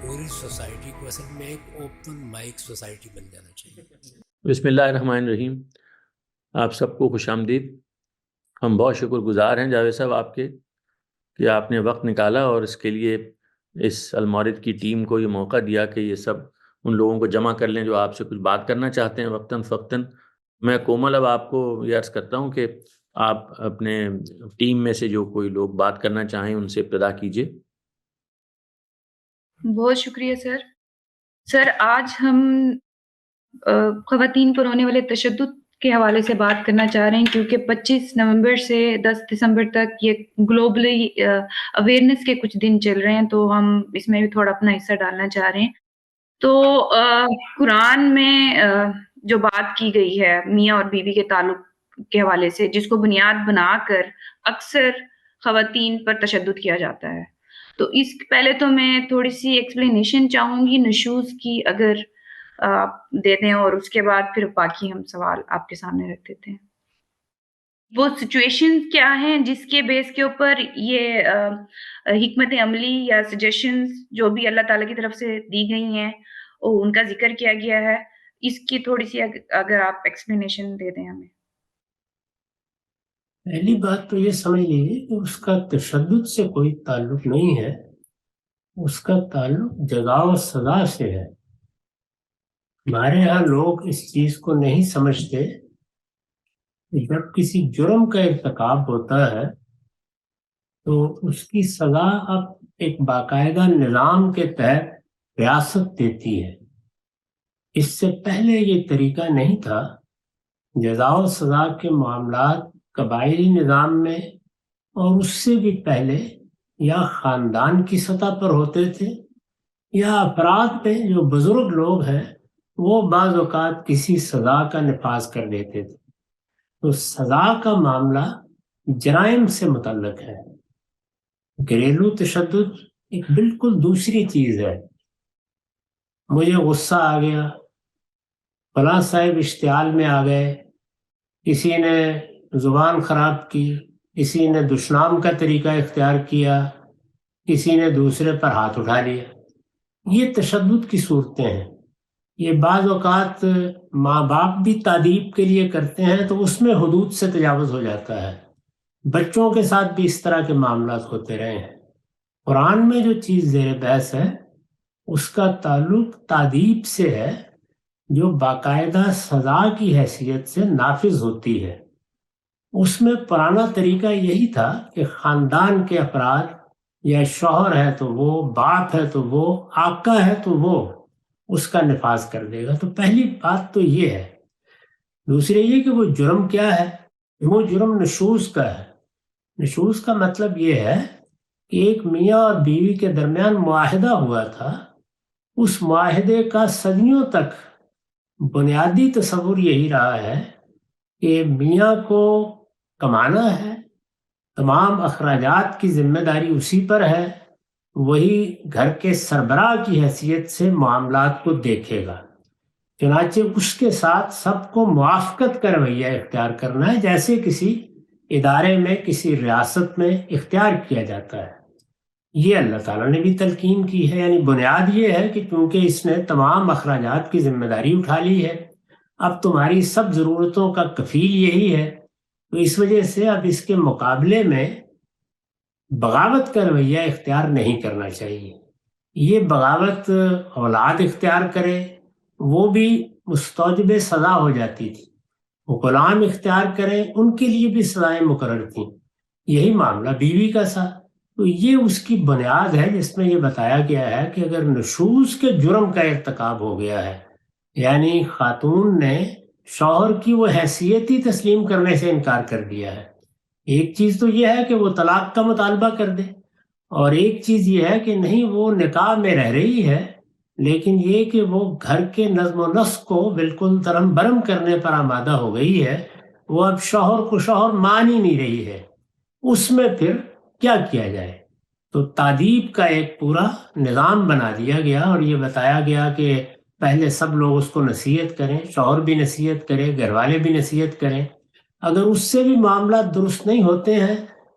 پوری سوسائٹی کو اصل میں ایک اوپن مائک سوسائٹی بن جانا چاہیے۔ بسم اللہ الرحمن الرحیم۔ آپ سب کو خوش آمدید۔ ہم بہت شکر گزار ہیں جاوید صاحب آپ کے کہ آپ نے وقت نکالا اور اس کے لیے اس المورد کی ٹیم کو یہ موقع دیا کہ یہ سب ان لوگوں کو جمع کر لیں جو آپ سے کچھ بات کرنا چاہتے ہیں وقتاً فوقتاً۔ میں کومل اب آپ کو یہ عرض کرتا ہوں کہ آپ اپنے ٹیم میں سے جو کوئی لوگ بات کرنا چاہیں ان سے ابتدا کیجیے۔ بہت شکریہ سر آج ہم خواتین پر ہونے والے تشدد کے حوالے سے بات کرنا چاہ رہے ہیں، کیونکہ 25 نومبر سے 10 دسمبر تک یہ گلوبلی اویئرنیس کے کچھ دن چل رہے ہیں، تو ہم اس میں بھی تھوڑا اپنا حصہ ڈالنا چاہ رہے ہیں۔ تو قرآن میں جو بات کی گئی ہے میاں اور بیوی کے تعلق کے حوالے سے، جس کو بنیاد بنا کر اکثر خواتین پر تشدد کیا جاتا ہے، تو اس پہلے تو میں تھوڑی سی ایکسپلینیشن چاہوں گی نشوز کی، اگر آپ دے دیں، اور اس کے بعد پھر باقی ہم سوال آپ کے سامنے رکھ دیتے ہیں۔ وہ سچویشن کیا ہیں جس کے بیس کے اوپر یہ حکمت عملی یا سجیشنز جو بھی اللہ تعالیٰ کی طرف سے دی گئی ہیں اور ان کا ذکر کیا گیا ہے، اس کی تھوڑی سی اگر آپ ایکسپلینیشن دے دیں ہمیں۔ پہلی بات تو یہ سمجھ لیجیے کہ اس کا تشدد سے کوئی تعلق نہیں ہے، اس کا تعلق جزا و سزا سے ہے۔ ہمارے ہاں لوگ اس چیز کو نہیں سمجھتے کہ جب کسی جرم کا ارتکاب ہوتا ہے تو اس کی سزا اب ایک باقاعدہ نظام کے تحت ریاست دیتی ہے۔ اس سے پہلے یہ طریقہ نہیں تھا۔ جزا و سزا کے معاملات قبائلی نظام میں اور اس سے بھی پہلے یا خاندان کی سطح پر ہوتے تھے، یا افراد پہ جو بزرگ لوگ ہیں وہ بعض اوقات کسی سزا کا نفاذ کر دیتے تھے۔ تو سزا کا معاملہ جرائم سے متعلق ہے۔ گھریلو تشدد ایک بالکل دوسری چیز ہے۔ مجھے غصہ آ گیا، فلاں صاحب اشتعال میں آ گئے، کسی نے زبان خراب کی، کسی نے دشنام کا طریقہ اختیار کیا، کسی نے دوسرے پر ہاتھ اٹھا لیا، یہ تشدد کی صورتیں ہیں۔ یہ بعض اوقات ماں باپ بھی تادیب کے لیے کرتے ہیں تو اس میں حدود سے تجاوز ہو جاتا ہے۔ بچوں کے ساتھ بھی اس طرح کے معاملات ہوتے رہے ہیں۔ قرآن میں جو چیز زیر بحث ہے اس کا تعلق تادیب سے ہے، جو باقاعدہ سزا کی حیثیت سے نافذ ہوتی ہے۔ اس میں پرانا طریقہ یہی تھا کہ خاندان کے افراد، یا شوہر ہے تو وہ، باپ ہے تو وہ، آقا ہے تو وہ اس کا نفاذ کر دے گا۔ تو پہلی بات تو یہ ہے۔ دوسرے یہ کہ وہ جرم کیا ہے؟ وہ جرم نشوز کا ہے۔ نشوز کا مطلب یہ ہے کہ ایک میاں اور بیوی کے درمیان معاہدہ ہوا تھا، اس معاہدے کا صدیوں تک بنیادی تصور یہی رہا ہے کہ میاں کو کمانا ہے، تمام اخراجات کی ذمہ داری اسی پر ہے، وہی گھر کے سربراہ کی حیثیت سے معاملات کو دیکھے گا۔ چنانچہ اس کے ساتھ سب کو موافقت کا رویہ اختیار کرنا ہے، جیسے کسی ادارے میں، کسی ریاست میں اختیار کیا جاتا ہے۔ یہ اللہ تعالیٰ نے بھی تلقین کی ہے، یعنی بنیاد یہ ہے کہ چونکہ اس نے تمام اخراجات کی ذمہ داری اٹھا لی ہے، اب تمہاری سب ضرورتوں کا کفیل یہی ہے، تو اس وجہ سے اب اس کے مقابلے میں بغاوت کا رویہ اختیار نہیں کرنا چاہیے۔ یہ بغاوت اولاد اختیار کرے وہ بھی مستوجب سزا ہو جاتی تھی، غلام اختیار کریں ان کے لیے بھی سزائیں مقرر تھیں۔ یہی معاملہ بیوی کا تھا۔ تو یہ اس کی بنیاد ہے جس میں یہ بتایا گیا ہے کہ اگر نشوز کے جرم کا ارتکاب ہو گیا ہے، یعنی خاتون نے شوہر کی وہ حیثیت ہی تسلیم کرنے سے انکار کر دیا ہے۔ ایک چیز تو یہ ہے کہ وہ طلاق کا مطالبہ کر دے، اور ایک چیز یہ ہے کہ نہیں وہ نکاح میں رہ رہی ہے، لیکن یہ کہ وہ گھر کے نظم و نسق کو بالکل ترم برم کرنے پر آمادہ ہو گئی ہے، وہ اب شوہر کو شوہر مان ہی نہیں رہی ہے۔ اس میں پھر کیا کیا جائے؟ تو تادیب کا ایک پورا نظام بنا دیا گیا، اور یہ بتایا گیا کہ پہلے سب لوگ اس کو نصیحت کریں، شوہر بھی نصیحت کرے، گھر والے بھی نصیحت کریں۔ اگر اس سے بھی معاملات درست نہیں ہوتے ہیں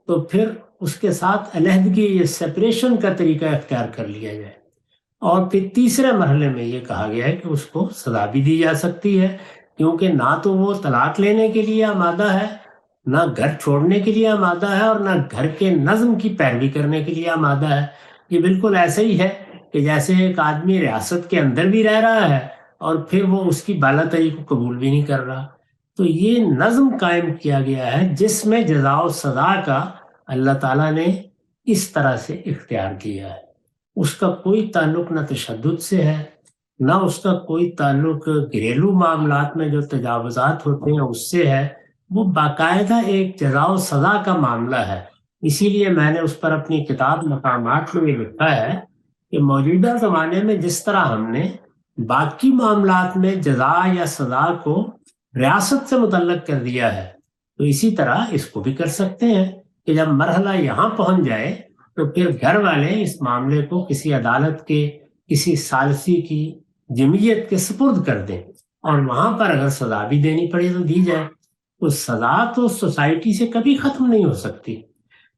تو پھر اس کے ساتھ علیحدگی یا سپریشن کا طریقہ اختیار کر لیا جائے۔ اور پھر تیسرے مرحلے میں یہ کہا گیا ہے کہ اس کو سزا بھی دی جا سکتی ہے، کیونکہ نہ تو وہ طلاق لینے کے لیے آمادہ ہے، نہ گھر چھوڑنے کے لیے آمادہ ہے، اور نہ گھر کے نظم کی پیروی کرنے کے لیے آمادہ ہے۔ یہ بالکل ایسے ہی ہے کہ جیسے ایک آدمی ریاست کے اندر بھی رہ رہا ہے اور پھر وہ اس کی بالاتری کو قبول بھی نہیں کر رہا۔ تو یہ نظم قائم کیا گیا ہے جس میں جزا و سزا کا اللہ تعالیٰ نے اس طرح سے اختیار کیا ہے۔ اس کا کوئی تعلق نہ تشدد سے ہے، نہ اس کا کوئی تعلق گھریلو معاملات میں جو تجاوزات ہوتے ہیں اس سے ہے، وہ باقاعدہ ایک جزا و سزا کا معاملہ ہے۔ اسی لیے میں نے اس پر اپنی کتاب مقامات میں یہ لکھا ہے کہ موجودہ زمانے میں جس طرح ہم نے باقی معاملات میں جزا یا سزا کو ریاست سے متعلق کر دیا ہے، تو اسی طرح اس کو بھی کر سکتے ہیں کہ جب مرحلہ یہاں پہنچ جائے تو پھر گھر والے اس معاملے کو کسی عدالت کے، کسی ثالثی کی جمعیت کے سپرد کر دیں، اور وہاں پر اگر سزا بھی دینی پڑے تو دی جائے۔ تو سزا تو سوسائٹی سے کبھی ختم نہیں ہو سکتی۔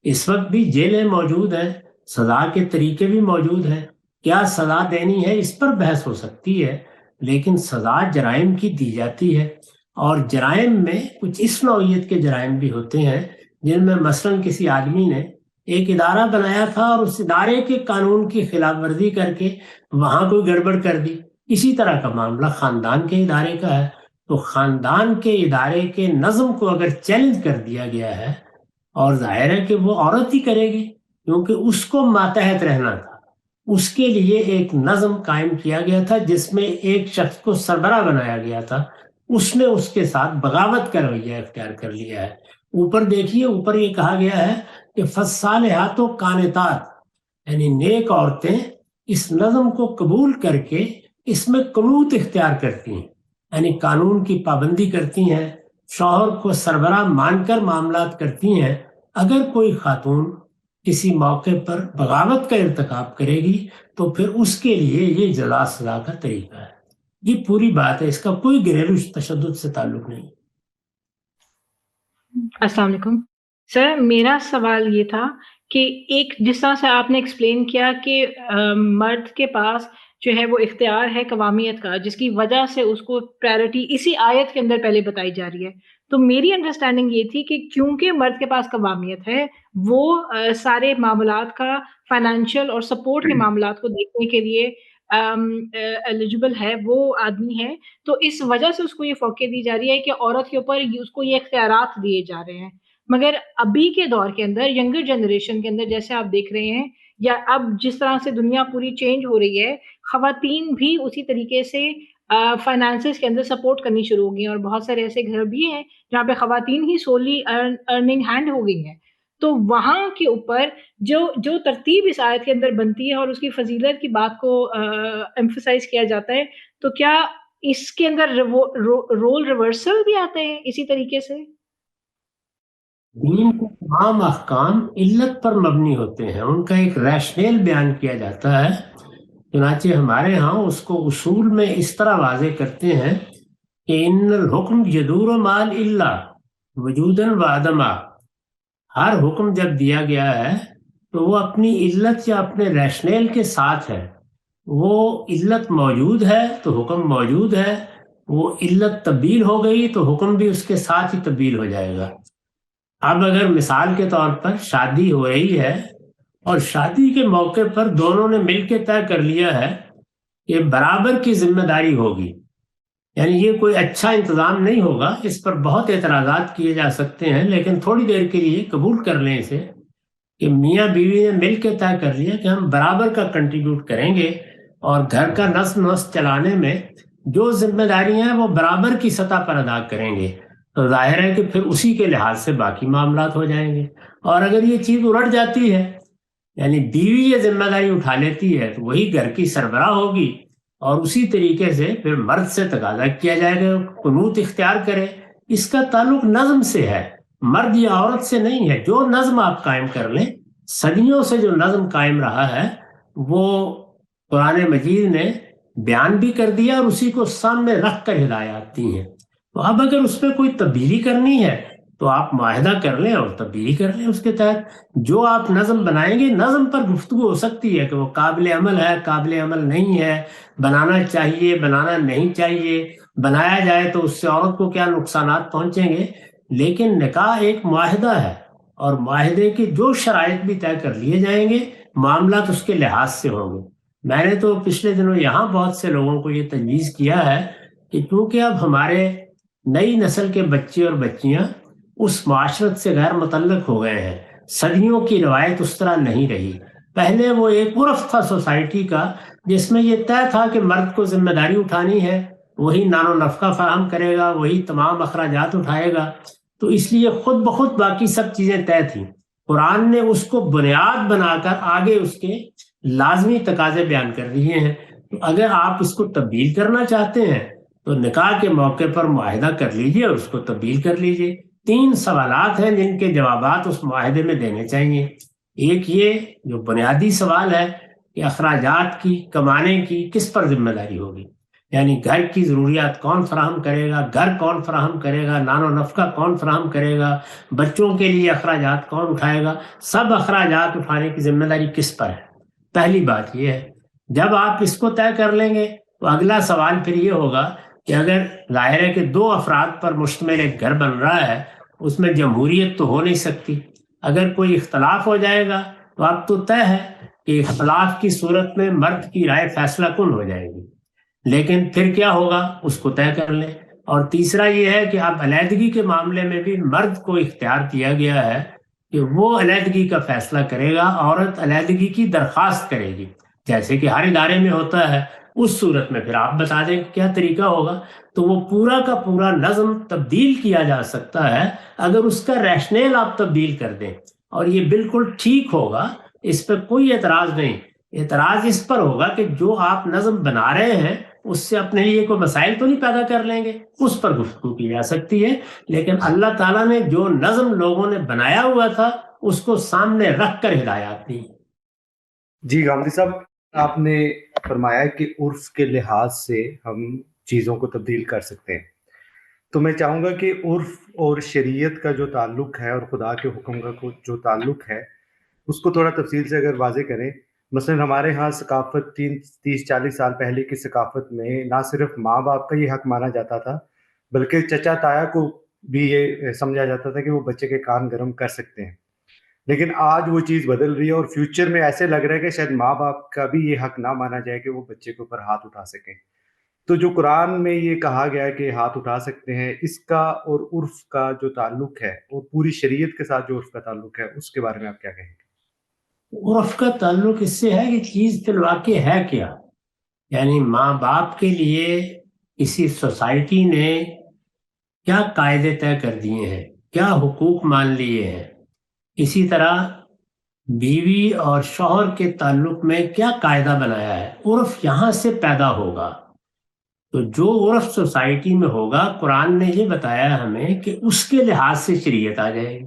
اس وقت بھی جیلیں موجود ہیں، سزا کے طریقے بھی موجود ہیں، کیا سزا دینی ہے اس پر بحث ہو سکتی ہے، لیکن سزا جرائم کی دی جاتی ہے۔ اور جرائم میں کچھ اس نوعیت کے جرائم بھی ہوتے ہیں جن میں مثلاً کسی آدمی نے ایک ادارہ بنایا تھا اور اس ادارے کے قانون کی خلاف ورزی کر کے وہاں کوئی گڑبڑ کر دی۔ اسی طرح کا معاملہ خاندان کے ادارے کا ہے، تو خاندان کے ادارے کے نظم کو اگر چیلنج کر دیا گیا ہے، اور ظاہر ہے کہ وہ عورت ہی کرے گی کیونکہ اس کو ماتحت رہنا تھا، اس کے لیے ایک نظم قائم کیا گیا تھا جس میں ایک شخص کو سربراہ بنایا گیا تھا، اس نے اس کے ساتھ بغاوت کا رویہ اختیار کر لیا ہے۔ اوپر دیکھیے، اوپر یہ کہا گیا ہے کہ فالصالحات قانتات، یعنی نیک عورتیں اس نظم کو قبول کر کے اس میں قنوت اختیار کرتی ہیں، یعنی قانون کی پابندی کرتی ہیں، شوہر کو سربراہ مان کر معاملات کرتی ہیں۔ اگر کوئی خاتون کسی موقع پر بغاوت کا ارتکاب کرے گی تو پھر اس کے لیے یہ جزا سزا کا طریقہ ہے۔ یہ پوری بات ہے، اس کا کوئی گھریلو تشدد سے تعلق نہیں۔ السلام علیکم سر، میرا سوال یہ تھا کہ ایک جس طرح سے آپ نے ایکسپلین کیا کہ مرد کے پاس جو ہے وہ اختیار ہے قوامیت کا، جس کی وجہ سے اس کو پرائرٹی اسی آیت کے اندر پہلے بتائی جا رہی ہے، تو میری انڈرسٹینڈنگ یہ تھی کہ کیونکہ مرد کے پاس قوامیت ہے، وہ سارے معاملات کا فائنینشیل اور سپورٹ کے معاملات کو دیکھنے کے لیے ایلیجبل ہے، وہ آدمی ہے، تو اس وجہ سے اس کو یہ فوقیت دی جا رہی ہے کہ عورت کے اوپر اس کو یہ اختیارات دیے جا رہے ہیں۔ مگر ابھی کے دور کے اندر، ینگر جنریشن کے اندر، جیسے آپ دیکھ رہے ہیں، یا اب جس طرح سے دنیا پوری چینج ہو رہی ہے، خواتین بھی اسی طریقے سے فائنانسز کے اندر سپورٹ کرنی شروع ہو گئی ہیں، اور بہت سارے ایسے گھر بھی ہیں جہاں پہ خواتین ہی سولی ارننگ ہینڈ ہو گئی ہیں۔ تو وہاں کے اوپر جو ترتیب اس آیت کے اندر بنتی ہے اور اس کی فضیلت کی بات کو ایمفسائز کیا جاتا ہے، تو کیا اس کے اندر رول ریورسل بھی آتے ہیں اسی طریقے سے؟ دین کے تمام احکام علت پر مبنی ہوتے ہیں، ان کا ایک ریشنل بیان کیا جاتا ہے۔ چنانچہ ہمارے ہاں اس کو اصول میں اس طرح واضح کرتے ہیں کہ ان الحکم یدور مال اللہ وجوداً و عدما، ہر حکم جب دیا گیا ہے تو وہ اپنی علت یا اپنے ریشنل کے ساتھ ہے۔ وہ علت موجود ہے تو حکم موجود ہے، وہ علت تبدیل ہو گئی تو حکم بھی اس کے ساتھ ہی تبدیل ہو جائے گا۔ اب اگر مثال کے طور پر شادی ہو رہی ہے اور شادی کے موقع پر دونوں نے مل کے طے کر لیا ہے کہ برابر کی ذمہ داری ہوگی، یعنی یہ کوئی اچھا انتظام نہیں ہوگا، اس پر بہت اعتراضات کیے جا سکتے ہیں، لیکن تھوڑی دیر کے لیے قبول کر لیں اسے کہ میاں بیوی نے مل کے طے کر لیا کہ ہم برابر کا کنٹریبیوٹ کریں گے، اور گھر کا نظم نسق چلانے میں جو ذمہ داریاں ہیں وہ برابر کی سطح پر ادا کریں گے، تو ظاہر ہے کہ پھر اسی کے لحاظ سے باقی معاملات ہو جائیں گے۔ اور اگر یہ چیز الٹ جاتی ہے، یعنی بیوی یہ ذمہ داری اٹھا لیتی ہے، تو وہی گھر کی سربراہ ہوگی، اور اسی طریقے سے پھر مرد سے تقاضا کیا جائے گا قنوت اختیار کرے۔ اس کا تعلق نظم سے ہے، مرد یا عورت سے نہیں ہے۔ جو نظم آپ قائم کر لیں، صدیوں سے جو نظم قائم رہا ہے وہ قرآن مجید نے بیان بھی کر دیا اور اسی کو سامنے رکھ کر ہدایات دی ہیں۔ تو اب اگر اس میں کوئی تبدیلی کرنی ہے تو آپ معاہدہ کر لیں اور تبدیلی کر لیں اس کے تحت. جو آپ نظم بنائیں گے، نظم پر گفتگو ہو سکتی ہے کہ وہ قابل عمل ہے، قابل عمل نہیں ہے، بنانا چاہیے، بنانا نہیں چاہیے، بنایا جائے تو اس سے عورت کو کیا نقصانات پہنچیں گے. لیکن نکاح ایک معاہدہ ہے، اور معاہدے کے جو شرائط بھی طے کر لیے جائیں گے، معاملات اس کے لحاظ سے ہوں گے. میں نے تو پچھلے دنوں یہاں بہت سے لوگوں کو یہ تجویز کیا ہے کہ چونکہ اب ہمارے نئی نسل کے بچے اور بچیاں اس معاشرت سے غیر متعلق ہو گئے ہیں، صدیوں کی روایت اس طرح نہیں رہی. پہلے وہ ایک عرف تھا سوسائٹی کا جس میں یہ طے تھا کہ مرد کو ذمہ داری اٹھانی ہے، وہی نان و نفقہ فراہم کرے گا، وہی تمام اخراجات اٹھائے گا. تو اس لیے خود بخود باقی سب چیزیں طے تھیں. قرآن نے اس کو بنیاد بنا کر آگے اس کے لازمی تقاضے بیان کر دیے ہیں. تو اگر آپ اس کو تبدیل کرنا چاہتے ہیں تو نکاح کے موقع پر معاہدہ کر لیجئے اور اس کو تبدیل کر لیجئے. 3 سوالات ہیں جن کے جوابات اس معاہدے میں دینے چاہیے. ایک یہ جو بنیادی سوال ہے کہ اخراجات کی، کمانے کی کس پر ذمہ داری ہوگی، یعنی گھر کی ضروریات کون فراہم کرے گا، گھر کون فراہم کرے گا، نان و نفقہ کون فراہم کرے گا، بچوں کے لیے اخراجات کون اٹھائے گا، سب اخراجات اٹھانے کی ذمہ داری کس پر ہے. پہلی بات یہ ہے. جب آپ اس کو طے کر لیں گے تو اگلا سوال پھر یہ ہوگا کہ اگر ظاہر ہے کہ 2 افراد پر مشتمل ایک گھر بن رہا ہے، اس میں جمہوریت تو ہو نہیں سکتی. اگر کوئی اختلاف ہو جائے گا تو اب تو طے ہے کہ اختلاف کی صورت میں مرد کی رائے فیصلہ کن ہو جائے گی. لیکن پھر کیا ہوگا اس کو طے کر لیں. اور تیسرا یہ ہے کہ اب علیحدگی کے معاملے میں بھی مرد کو اختیار دیا گیا ہے کہ وہ علیحدگی کا فیصلہ کرے گا، عورت علیحدگی کی درخواست کرے گی جیسے کہ ہر ادارے میں ہوتا ہے. اس صورت میں پھر آپ بتا دیں کہ کیا طریقہ ہوگا. تو وہ پورا کا پورا نظم تبدیل کیا جا سکتا ہے اگر اس کا ریشنل آپ تبدیل کر دیں، اور یہ بالکل ٹھیک ہوگا، اس پہ کوئی اعتراض نہیں. اعتراض اس پر ہوگا کہ جو آپ نظم بنا رہے ہیں اس سے اپنے لیے کوئی مسائل تو نہیں پیدا کر لیں گے. اس پر گفتگو کی جا سکتی ہے، لیکن اللہ تعالیٰ نے جو نظم لوگوں نے بنایا ہوا تھا اس کو سامنے رکھ کر ہدایات دی. جی غامدی صاحب، آپ نے فرمایا کہ عرف کے لحاظ سے ہم چیزوں کو تبدیل کر سکتے ہیں. تو میں چاہوں گا کہ عرف اور شریعت کا جو تعلق ہے اور خدا کے حکم کا جو تعلق ہے اس کو تھوڑا تفصیل سے اگر واضح کریں. مثلا ہمارے ہاں ثقافت 30-40 سال پہلے کی ثقافت میں نہ صرف ماں باپ کا یہ حق مانا جاتا تھا بلکہ چچا تایا کو بھی یہ سمجھا جاتا تھا کہ وہ بچے کے کان گرم کر سکتے ہیں. لیکن آج وہ چیز بدل رہی ہے اور فیوچر میں ایسے لگ رہا ہے کہ شاید ماں باپ کا بھی یہ حق نہ مانا جائے کہ وہ بچے کے اوپر ہاتھ اٹھا سکیں. تو جو قرآن میں یہ کہا گیا ہے کہ ہاتھ اٹھا سکتے ہیں، اس کا اور عرف کا جو تعلق ہے اور پوری شریعت کے ساتھ جو عرف کا تعلق ہے اس کے بارے میں آپ کیا کہیں گے؟ عرف کا تعلق اس سے ہے کہ چیز فی الواقع ہے کیا. یعنی ماں باپ کے لیے کسی سوسائٹی نے کیا قاعدے طے کر دیے ہیں، کیا حقوق مان لیے ہیں. اسی طرح بیوی اور شوہر کے تعلق میں کیا قاعدہ بنایا ہے. عرف یہاں سے پیدا ہوگا. تو جو عرف سوسائٹی میں ہوگا، قرآن نے یہ بتایا ہمیں کہ اس کے لحاظ سے شریعت آ جائے گی.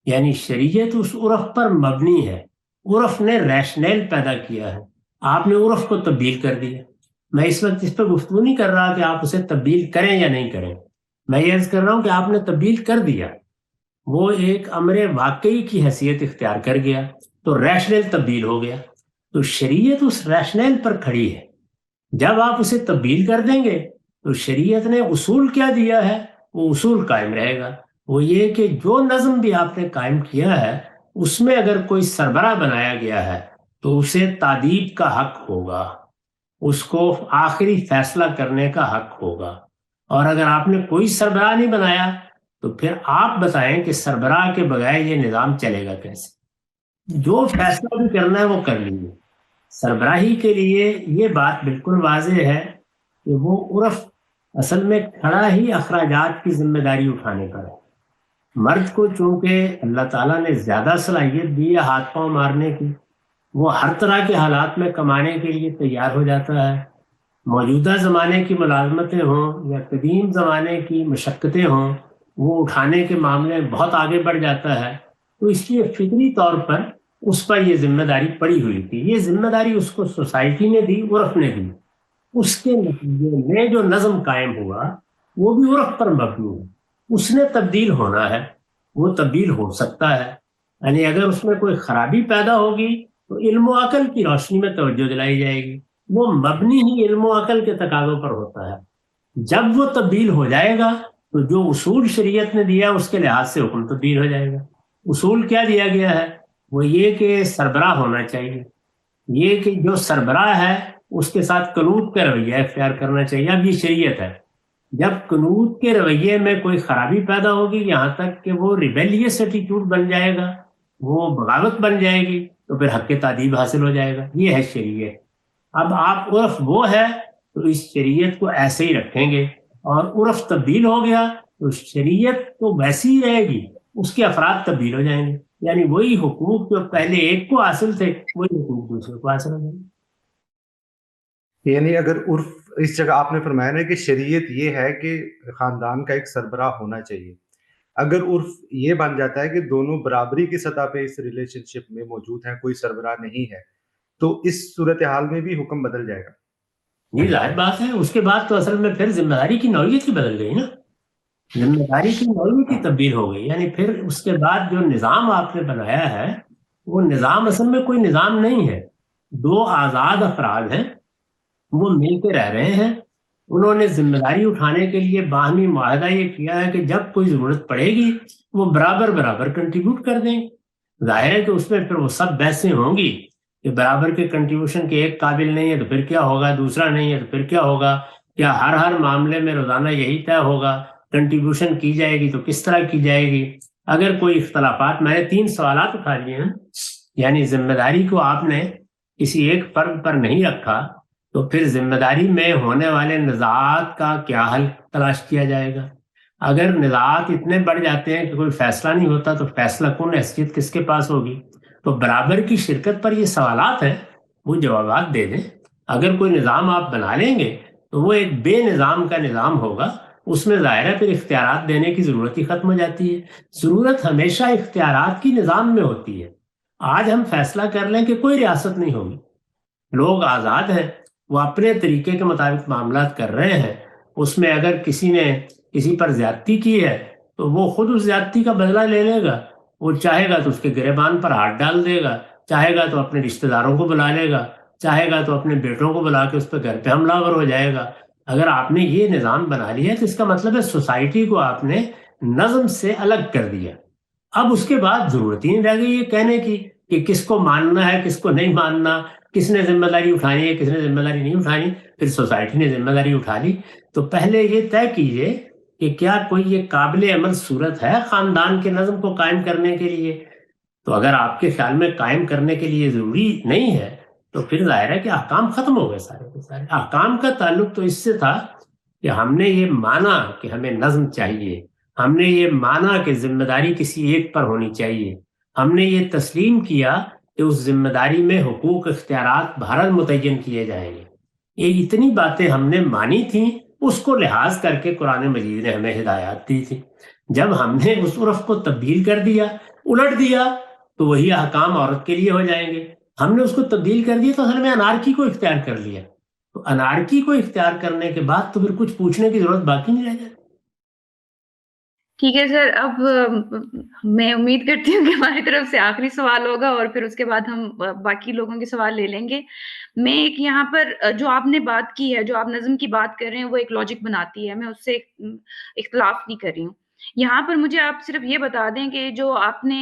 یعنی شریعت اس عرف پر مبنی ہے. عرف نے ریشنل پیدا کیا ہے، آپ نے عرف کو تبدیل کر دیا. میں اس وقت اس پہ گفتگو نہیں کر رہا کہ آپ اسے تبدیل کریں یا نہیں کریں. میں یہ عرض کر رہا ہوں کہ آپ نے تبدیل کر دیا، وہ ایک امر واقعی کی حیثیت اختیار کر گیا تو ریشنل تبدیل ہو گیا. تو شریعت اس ریشنل پر کھڑی ہے. جب آپ اسے تبدیل کر دیں گے تو شریعت نے اصول کیا دیا ہے وہ اصول قائم رہے گا. وہ یہ کہ جو نظم بھی آپ نے قائم کیا ہے اس میں اگر کوئی سربراہ بنایا گیا ہے تو اسے تادیب کا حق ہوگا، اس کو آخری فیصلہ کرنے کا حق ہوگا. اور اگر آپ نے کوئی سربراہ نہیں بنایا تو پھر آپ بتائیں کہ سربراہ کے بغیر یہ نظام چلے گا کیسے. جو فیصلہ بھی کرنا ہے وہ کر لیجیے. سربراہی کے لیے یہ بات بالکل واضح ہے کہ وہ عرف اصل میں کھڑا ہی اخراجات کی ذمہ داری اٹھانے پر ہے. مرد کو چونکہ اللہ تعالیٰ نے زیادہ صلاحیت دی ہے ہاتھ پاؤں مارنے کی، وہ ہر طرح کے حالات میں کمانے کے لیے تیار ہو جاتا ہے. موجودہ زمانے کی ملازمتیں ہوں یا قدیم زمانے کی مشقتیں ہوں، وہ اٹھانے کے معاملے میں بہت آگے بڑھ جاتا ہے. تو اس لیے فطری طور پر اس پر یہ ذمہ داری پڑی ہوئی تھی. یہ ذمہ داری اس کو سوسائٹی نے دی، عرف نے دی. اس کے نتیجے میں جو نظم قائم ہوا وہ بھی عرف پر مبنی ہے. اس نے تبدیل ہونا ہے. وہ تبدیل ہو سکتا ہے. یعنی اگر اس میں کوئی خرابی پیدا ہوگی تو علم و عقل کی روشنی میں توجہ دلائی جائے گی. وہ مبنی ہی علم و عقل کے تقاضوں پر ہوتا ہے. جب وہ تبدیل ہو جائے گا تو جو اصول شریعت نے دیا اس کے لحاظ سے حکم تبدیل ہو جائے گا. اصول کیا دیا گیا ہے؟ وہ یہ کہ سربراہ ہونا چاہیے، یہ کہ جو سربراہ ہے اس کے ساتھ قنوت کا رویہ اختیار کرنا چاہیے. اب یہ شریعت ہے. جب قنوت کے رویے میں کوئی خرابی پیدا ہوگی، یہاں تک کہ وہ ریبیلیس ایٹیٹیوڈ بن جائے گا، وہ بغاوت بن جائے گی، تو پھر حق تعدیب حاصل ہو جائے گا. یہ ہے شریعت. اب آپ عرف وہ ہے تو اس شریعت کو ایسے ہی رکھیں گے، اور عرف تبدیل ہو گیا تو شریعت تو ویسی ہی رہے گی، اس کے افراد تبدیل ہو جائیں گے. یعنی وہی حقوق جو پہلے ایک کو حاصل تھے وہی حقوق دوسرے کو حاصل ہو جائیں گے. یعنی اگر عرف، اس جگہ آپ نے فرمایا نا کہ شریعت یہ ہے کہ خاندان کا ایک سربراہ ہونا چاہیے. اگر عرف یہ بن جاتا ہے کہ دونوں برابری کی سطح پہ اس ریلیشن شپ میں موجود ہیں، کوئی سربراہ نہیں ہے، تو اس صورتحال میں بھی حکم بدل جائے گا. یہ ظاہر بات ہے. اس کے بعد تو اصل میں پھر ذمہ داری کی نوعیت ہی بدل گئی نا. ذمہ داری کی نوعیت ہی تبدیل ہو گئی. یعنی پھر اس کے بعد جو نظام آپ نے بنایا ہے وہ نظام اصل میں کوئی نظام نہیں ہے. دو آزاد افراد ہیں، وہ مل کے رہ رہے ہیں. انہوں نے ذمہ داری اٹھانے کے لیے باہمی معاہدہ یہ کیا ہے کہ جب کوئی ضرورت پڑے گی وہ برابر برابر کنٹریبیوٹ کر دیں. ظاہر ہے کہ اس میں پھر وہ سب بحثیں ہوں گی کہ برابر کے کنٹریبیوشن کے ایک قابل نہیں ہے تو پھر کیا ہوگا، دوسرا نہیں ہے تو پھر کیا ہوگا، کیا ہر معاملے میں روزانہ یہی طے ہوگا، کنٹریبیوشن کی جائے گی تو کس طرح کی جائے گی. اگر کوئی اختلافات، میں نے 3 سوالات اٹھا لیے ہیں. یعنی ذمہ داری کو آپ نے کسی ایک فرد پر نہیں رکھا تو پھر ذمہ داری میں ہونے والے نزاعات کا کیا حل تلاش کیا جائے گا. اگر نزاعات اتنے بڑھ جاتے ہیں کہ کوئی فیصلہ نہیں ہوتا تو فیصلہ کن حیثیت کس کے پاس ہوگی. تو برابر کی شرکت پر یہ سوالات ہیں، وہ جوابات دے دیں. اگر کوئی نظام آپ بنا لیں گے تو وہ ایک بے نظام کا نظام ہوگا. اس میں ظاہر ہے پھر اختیارات دینے کی ضرورت ہی ختم ہو جاتی ہے. ضرورت ہمیشہ اختیارات کی نظام میں ہوتی ہے. آج ہم فیصلہ کر لیں کہ کوئی ریاست نہیں ہوگی، لوگ آزاد ہیں، وہ اپنے طریقے کے مطابق معاملات کر رہے ہیں. اس میں اگر کسی نے کسی پر زیادتی کی ہے تو وہ خود اس زیادتی کا بدلہ لے لے گا. وہ چاہے گا تو اس کے گریبان پر ہاتھ ڈال دے گا، چاہے گا تو اپنے رشتہ داروں کو بلا لے گا، چاہے گا تو اپنے بیٹوں کو بلا کے اس پہ گھر پہ حملہ آور ہو جائے گا. اگر آپ نے یہ نظام بنا لیا تو اس کا مطلب ہے سوسائٹی کو آپ نے نظم سے الگ کر دیا. اب اس کے بعد ضرورت ہی نہیں رہ گئی یہ کہنے کی کہ کس کو ماننا ہے کس کو نہیں ماننا، کس نے ذمہ داری اٹھانی ہے کس نے ذمہ داری نہیں اٹھانی. پھر سوسائٹی نے ذمہ داری اٹھا لی. تو پہلے یہ طے کیجئے کہ کیا کوئی یہ قابل عمل صورت ہے خاندان کے نظم کو قائم کرنے کے لیے. تو اگر آپ کے خیال میں قائم کرنے کے لیے ضروری نہیں ہے تو پھر ظاہر ہے کہ احکام ختم ہو گئے سارے کے سارے. احکام کا تعلق تو اس سے تھا کہ ہم نے یہ مانا کہ ہمیں نظم چاہیے، ہم نے یہ مانا کہ ذمہ داری کسی ایک پر ہونی چاہیے، ہم نے یہ تسلیم کیا کہ اس ذمہ داری میں حقوق اختیارات بہرحال متعین کیے جائیں گے. یہ اتنی باتیں ہم نے مانی تھیں، اس کو لحاظ کر کے قرآن مجید نے ہمیں ہدایات دی تھی. جب ہم نے اس عرف کو تبدیل کر دیا، الٹ دیا، تو وہی احکام عورت کے لیے ہو جائیں گے. ہم نے اس کو تبدیل کر دیا تو اصل میں انارکی کو اختیار کر لیا. تو انارکی کو اختیار کرنے کے بعد تو پھر کچھ پوچھنے کی ضرورت باقی نہیں رہ جاتی. ٹھیک ہے سر. اب میں امید کرتی ہوں کہ ہماری طرف سے آخری سوال ہوگا اور پھر اس کے بعد ہم باقی لوگوں کے سوال لے لیں گے. میں ایک یہاں پر جو آپ نے بات کی ہے، جو آپ نظم کی بات کر رہے ہیں، وہ ایک لاجک بناتی ہے، میں اس سے اختلاف نہیں کر رہی ہوں. یہاں پر مجھے آپ صرف یہ بتا دیں کہ جو آپ نے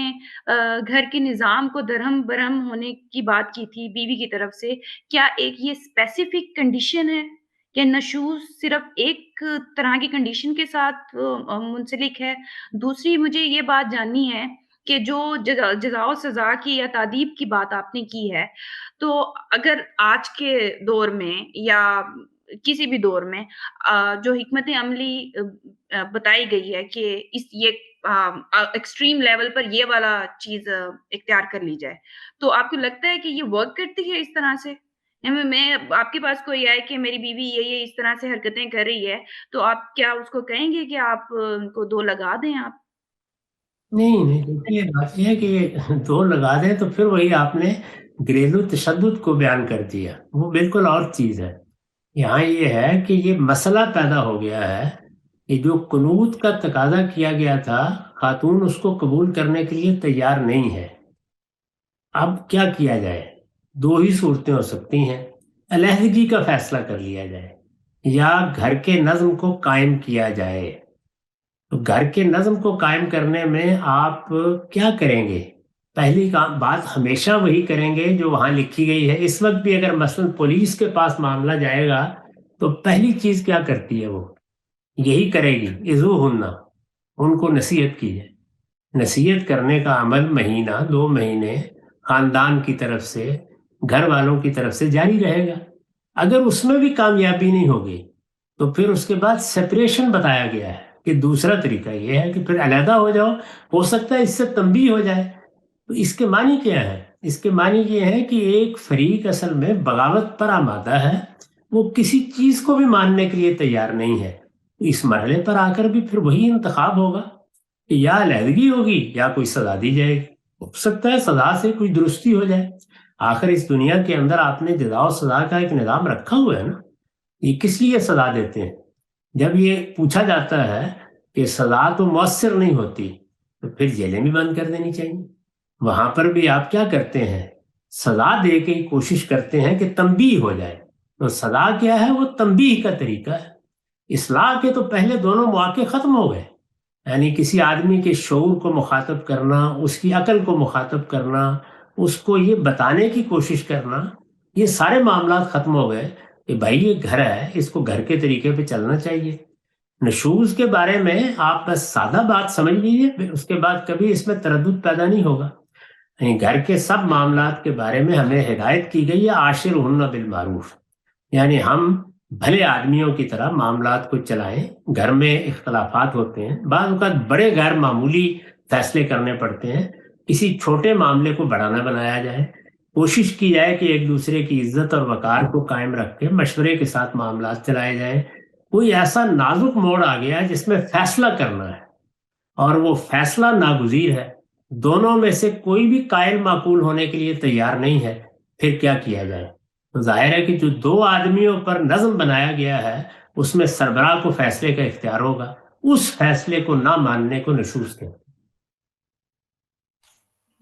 گھر کے نظام کو درہم برہم ہونے کی بات کی تھی بیوی کی طرف سے، کیا ایک یہ اسپیسیفک کنڈیشن ہے کہ نشوز صرف ایک طرح کی کنڈیشن کے ساتھ منسلک ہے؟ دوسری مجھے یہ بات جاننی ہے کہ جو جزا و سزا کی یا تعدیب کی بات آپ نے کی ہے، تو اگر آج کے دور میں یا کسی بھی دور میں جو حکمت عملی بتائی گئی ہے کہ یہ ایکسٹریم لیول پر یہ والا چیز اختیار کر لی جائے، تو آپ کو لگتا ہے کہ یہ ورک کرتی ہے اس طرح سے؟ میں آپ کے پاس کوئی آئے کہ میری بیوی یہ اس طرح سے حرکتیں کر رہی ہے، تو آپ کیا اس کو کہیں گے کہ آپ ان کو 2 لگا دیں؟ آپ نہیں دیکھیے، بات یہ ہے کہ 2 لگا دیں تو پھر وہی آپ نے گھریلو تشدد کو بیان کر دیا، وہ بالکل اور چیز ہے. یہاں یہ ہے کہ یہ مسئلہ پیدا ہو گیا ہے یہ جو قنوت کا تقاضا کیا گیا تھا، خاتون اس کو قبول کرنے کے لیے تیار نہیں ہے. اب کیا کیا جائے؟ دو ہی صورتیں ہو سکتی ہیں. علیحدگی کا فیصلہ کر لیا جائے یا گھر کے نظم کو قائم کیا جائے. تو گھر کے نظم کو قائم کرنے میں آپ کیا کریں گے؟ پہلی بات ہمیشہ وہی کریں گے جو وہاں لکھی گئی ہے. اس وقت بھی اگر مثلا پولیس کے پاس معاملہ جائے گا تو پہلی چیز کیا کرتی ہے؟ وہ یہی کرے گی، اذوہن، ان کو نصیحت کیجیے. نصیحت کرنے کا عمل مہینہ 2 مہینے خاندان کی طرف سے، گھر والوں کی طرف سے جاری رہے گا. اگر اس میں بھی کامیابی نہیں ہوگی تو پھر اس کے بعد سپریشن بتایا گیا ہے کہ دوسرا طریقہ یہ ہے کہ پھر علیحدہ ہو جاؤ. ہو سکتا ہے اس سے تنبیہ ہو جائے. تو اس کے معنی کیا ہے؟ اس کے معنی یہ ہے کہ ایک فریق اصل میں بغاوت پر آمادہ ہے، وہ کسی چیز کو بھی ماننے کے لیے تیار نہیں ہے. اس مرحلے پر آ کر بھی پھر وہی انتخاب ہوگا کہ یا علیحدگی ہوگی یا کوئی سزا دی جائے گی. ہو سکتا ہے سزا سے کوئی درستی ہو جائے. آخر اس دنیا کے اندر آپ نے جزا و سزا کا ایک نظام رکھا ہوا ہے نا. یہ کس لیے سزا دیتے ہیں؟ جب یہ پوچھا جاتا ہے کہ سزا تو مؤثر نہیں ہوتی تو پھر جیلیں بھی بند کر دینی چاہیے. وہاں پر بھی آپ کیا کرتے ہیں؟ سزا دے کے کوشش کرتے ہیں کہ تنبیہ ہو جائے. تو سزا کیا ہے؟ وہ تنبیہ کا طریقہ ہے. اصلاح کے تو پہلے دونوں مواقع ختم ہو گئے. یعنی کسی آدمی کے شعور کو مخاطب کرنا، اس کی عقل کو مخاطب کرنا، اس کو یہ بتانے کی کوشش کرنا، یہ سارے معاملات ختم ہو گئے کہ بھائی یہ گھر ہے، اس کو گھر کے طریقے پہ چلنا چاہیے. نشوز کے بارے میں آپ بس سادہ بات سمجھ لیجیے، پھر اس کے بعد کبھی اس میں تردد پیدا نہیں ہوگا. یعنی گھر کے سب معاملات کے بارے میں ہمیں ہدایت کی گئی ہے عاشرہن بالمعروف. یعنی ہم بھلے آدمیوں کی طرح معاملات کو چلائیں. گھر میں اختلافات ہوتے ہیں، بعض اوقات بڑے غیر معمولی فیصلے کرنے پڑتے ہیں. کسی چھوٹے معاملے کو بڑا نہ بنایا جائے. کوشش کی جائے کہ ایک دوسرے کی عزت اور وقار کو قائم رکھ کے مشورے کے ساتھ معاملات چلائے جائیں. کوئی ایسا نازک موڑ آ گیا جس میں فیصلہ کرنا ہے اور وہ فیصلہ ناگزیر ہے، دونوں میں سے کوئی بھی قائل معقول ہونے کے لیے تیار نہیں ہے، پھر کیا کیا جائے؟ ظاہر ہے کہ جو 2 آدمیوں پر نظم بنایا گیا ہے اس میں سربراہ کو فیصلے کا اختیار ہوگا. اس فیصلے کو نہ ماننے کو نشوز کہتے ہیں.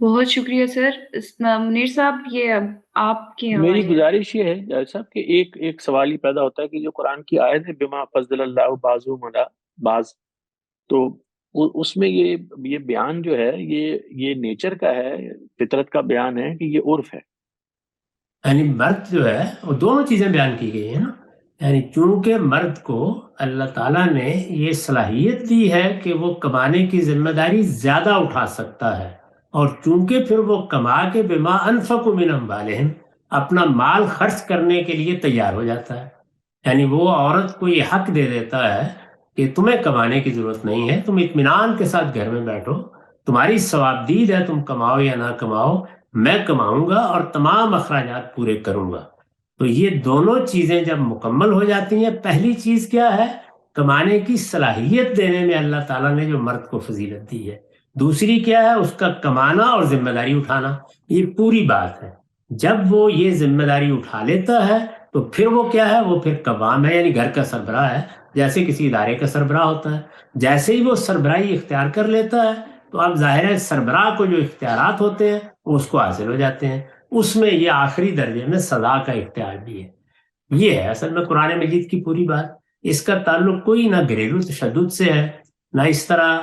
بہت شکریہ سر. منیر صاحب یہ آپ کی میری گزارش یہ ہے جاوید صاحب کہ ایک سوال ہی پیدا ہوتا ہے کہ جو قرآن کی آیت ہے بما فضل اللہ بعضهم علی بعض، تو اس میں یہ بیان جو ہے یہ نیچر کا ہے، فطرت کا بیان ہے کہ یہ عرف ہے؟ یعنی مرد جو ہے وہ دونوں چیزیں بیان کی گئی ہیں نا. یعنی چونکہ مرد کو اللہ تعالیٰ نے یہ صلاحیت دی ہے کہ وہ کمانے کی ذمہ داری زیادہ اٹھا سکتا ہے، اور چونکہ پھر وہ کما کے بما انفقوا من اموالہم اپنا مال خرچ کرنے کے لیے تیار ہو جاتا ہے. یعنی وہ عورت کو یہ حق دے دیتا ہے کہ تمہیں کمانے کی ضرورت نہیں ہے، تم اطمینان کے ساتھ گھر میں بیٹھو، تمہاری ثوابدید ہے، تم کماؤ یا نہ کماؤ، میں کماؤں گا اور تمام اخراجات پورے کروں گا. تو یہ دونوں چیزیں جب مکمل ہو جاتی ہیں، پہلی چیز کیا ہے؟ کمانے کی صلاحیت دینے میں اللہ تعالیٰ نے جو مرد کو فضیلت دی ہے. دوسری کیا ہے؟ اس کا کمانا اور ذمہ داری اٹھانا. یہ پوری بات ہے. جب وہ یہ ذمہ داری اٹھا لیتا ہے تو پھر وہ کیا ہے؟ وہ پھر قوام ہے، یعنی گھر کا سربراہ ہے، جیسے کسی ادارے کا سربراہ ہوتا ہے. جیسے ہی وہ سربراہی اختیار کر لیتا ہے تو اب ظاہر ہے سربراہ کو جو اختیارات ہوتے ہیں وہ اس کو حاصل ہو جاتے ہیں. اس میں یہ آخری درجے میں سزا کا اختیار بھی ہے. یہ ہے اصل میں قرآن مجید کی پوری بات. اس کا تعلق کوئی نہ گھریلو تشدد سے ہے، نہ اس طرح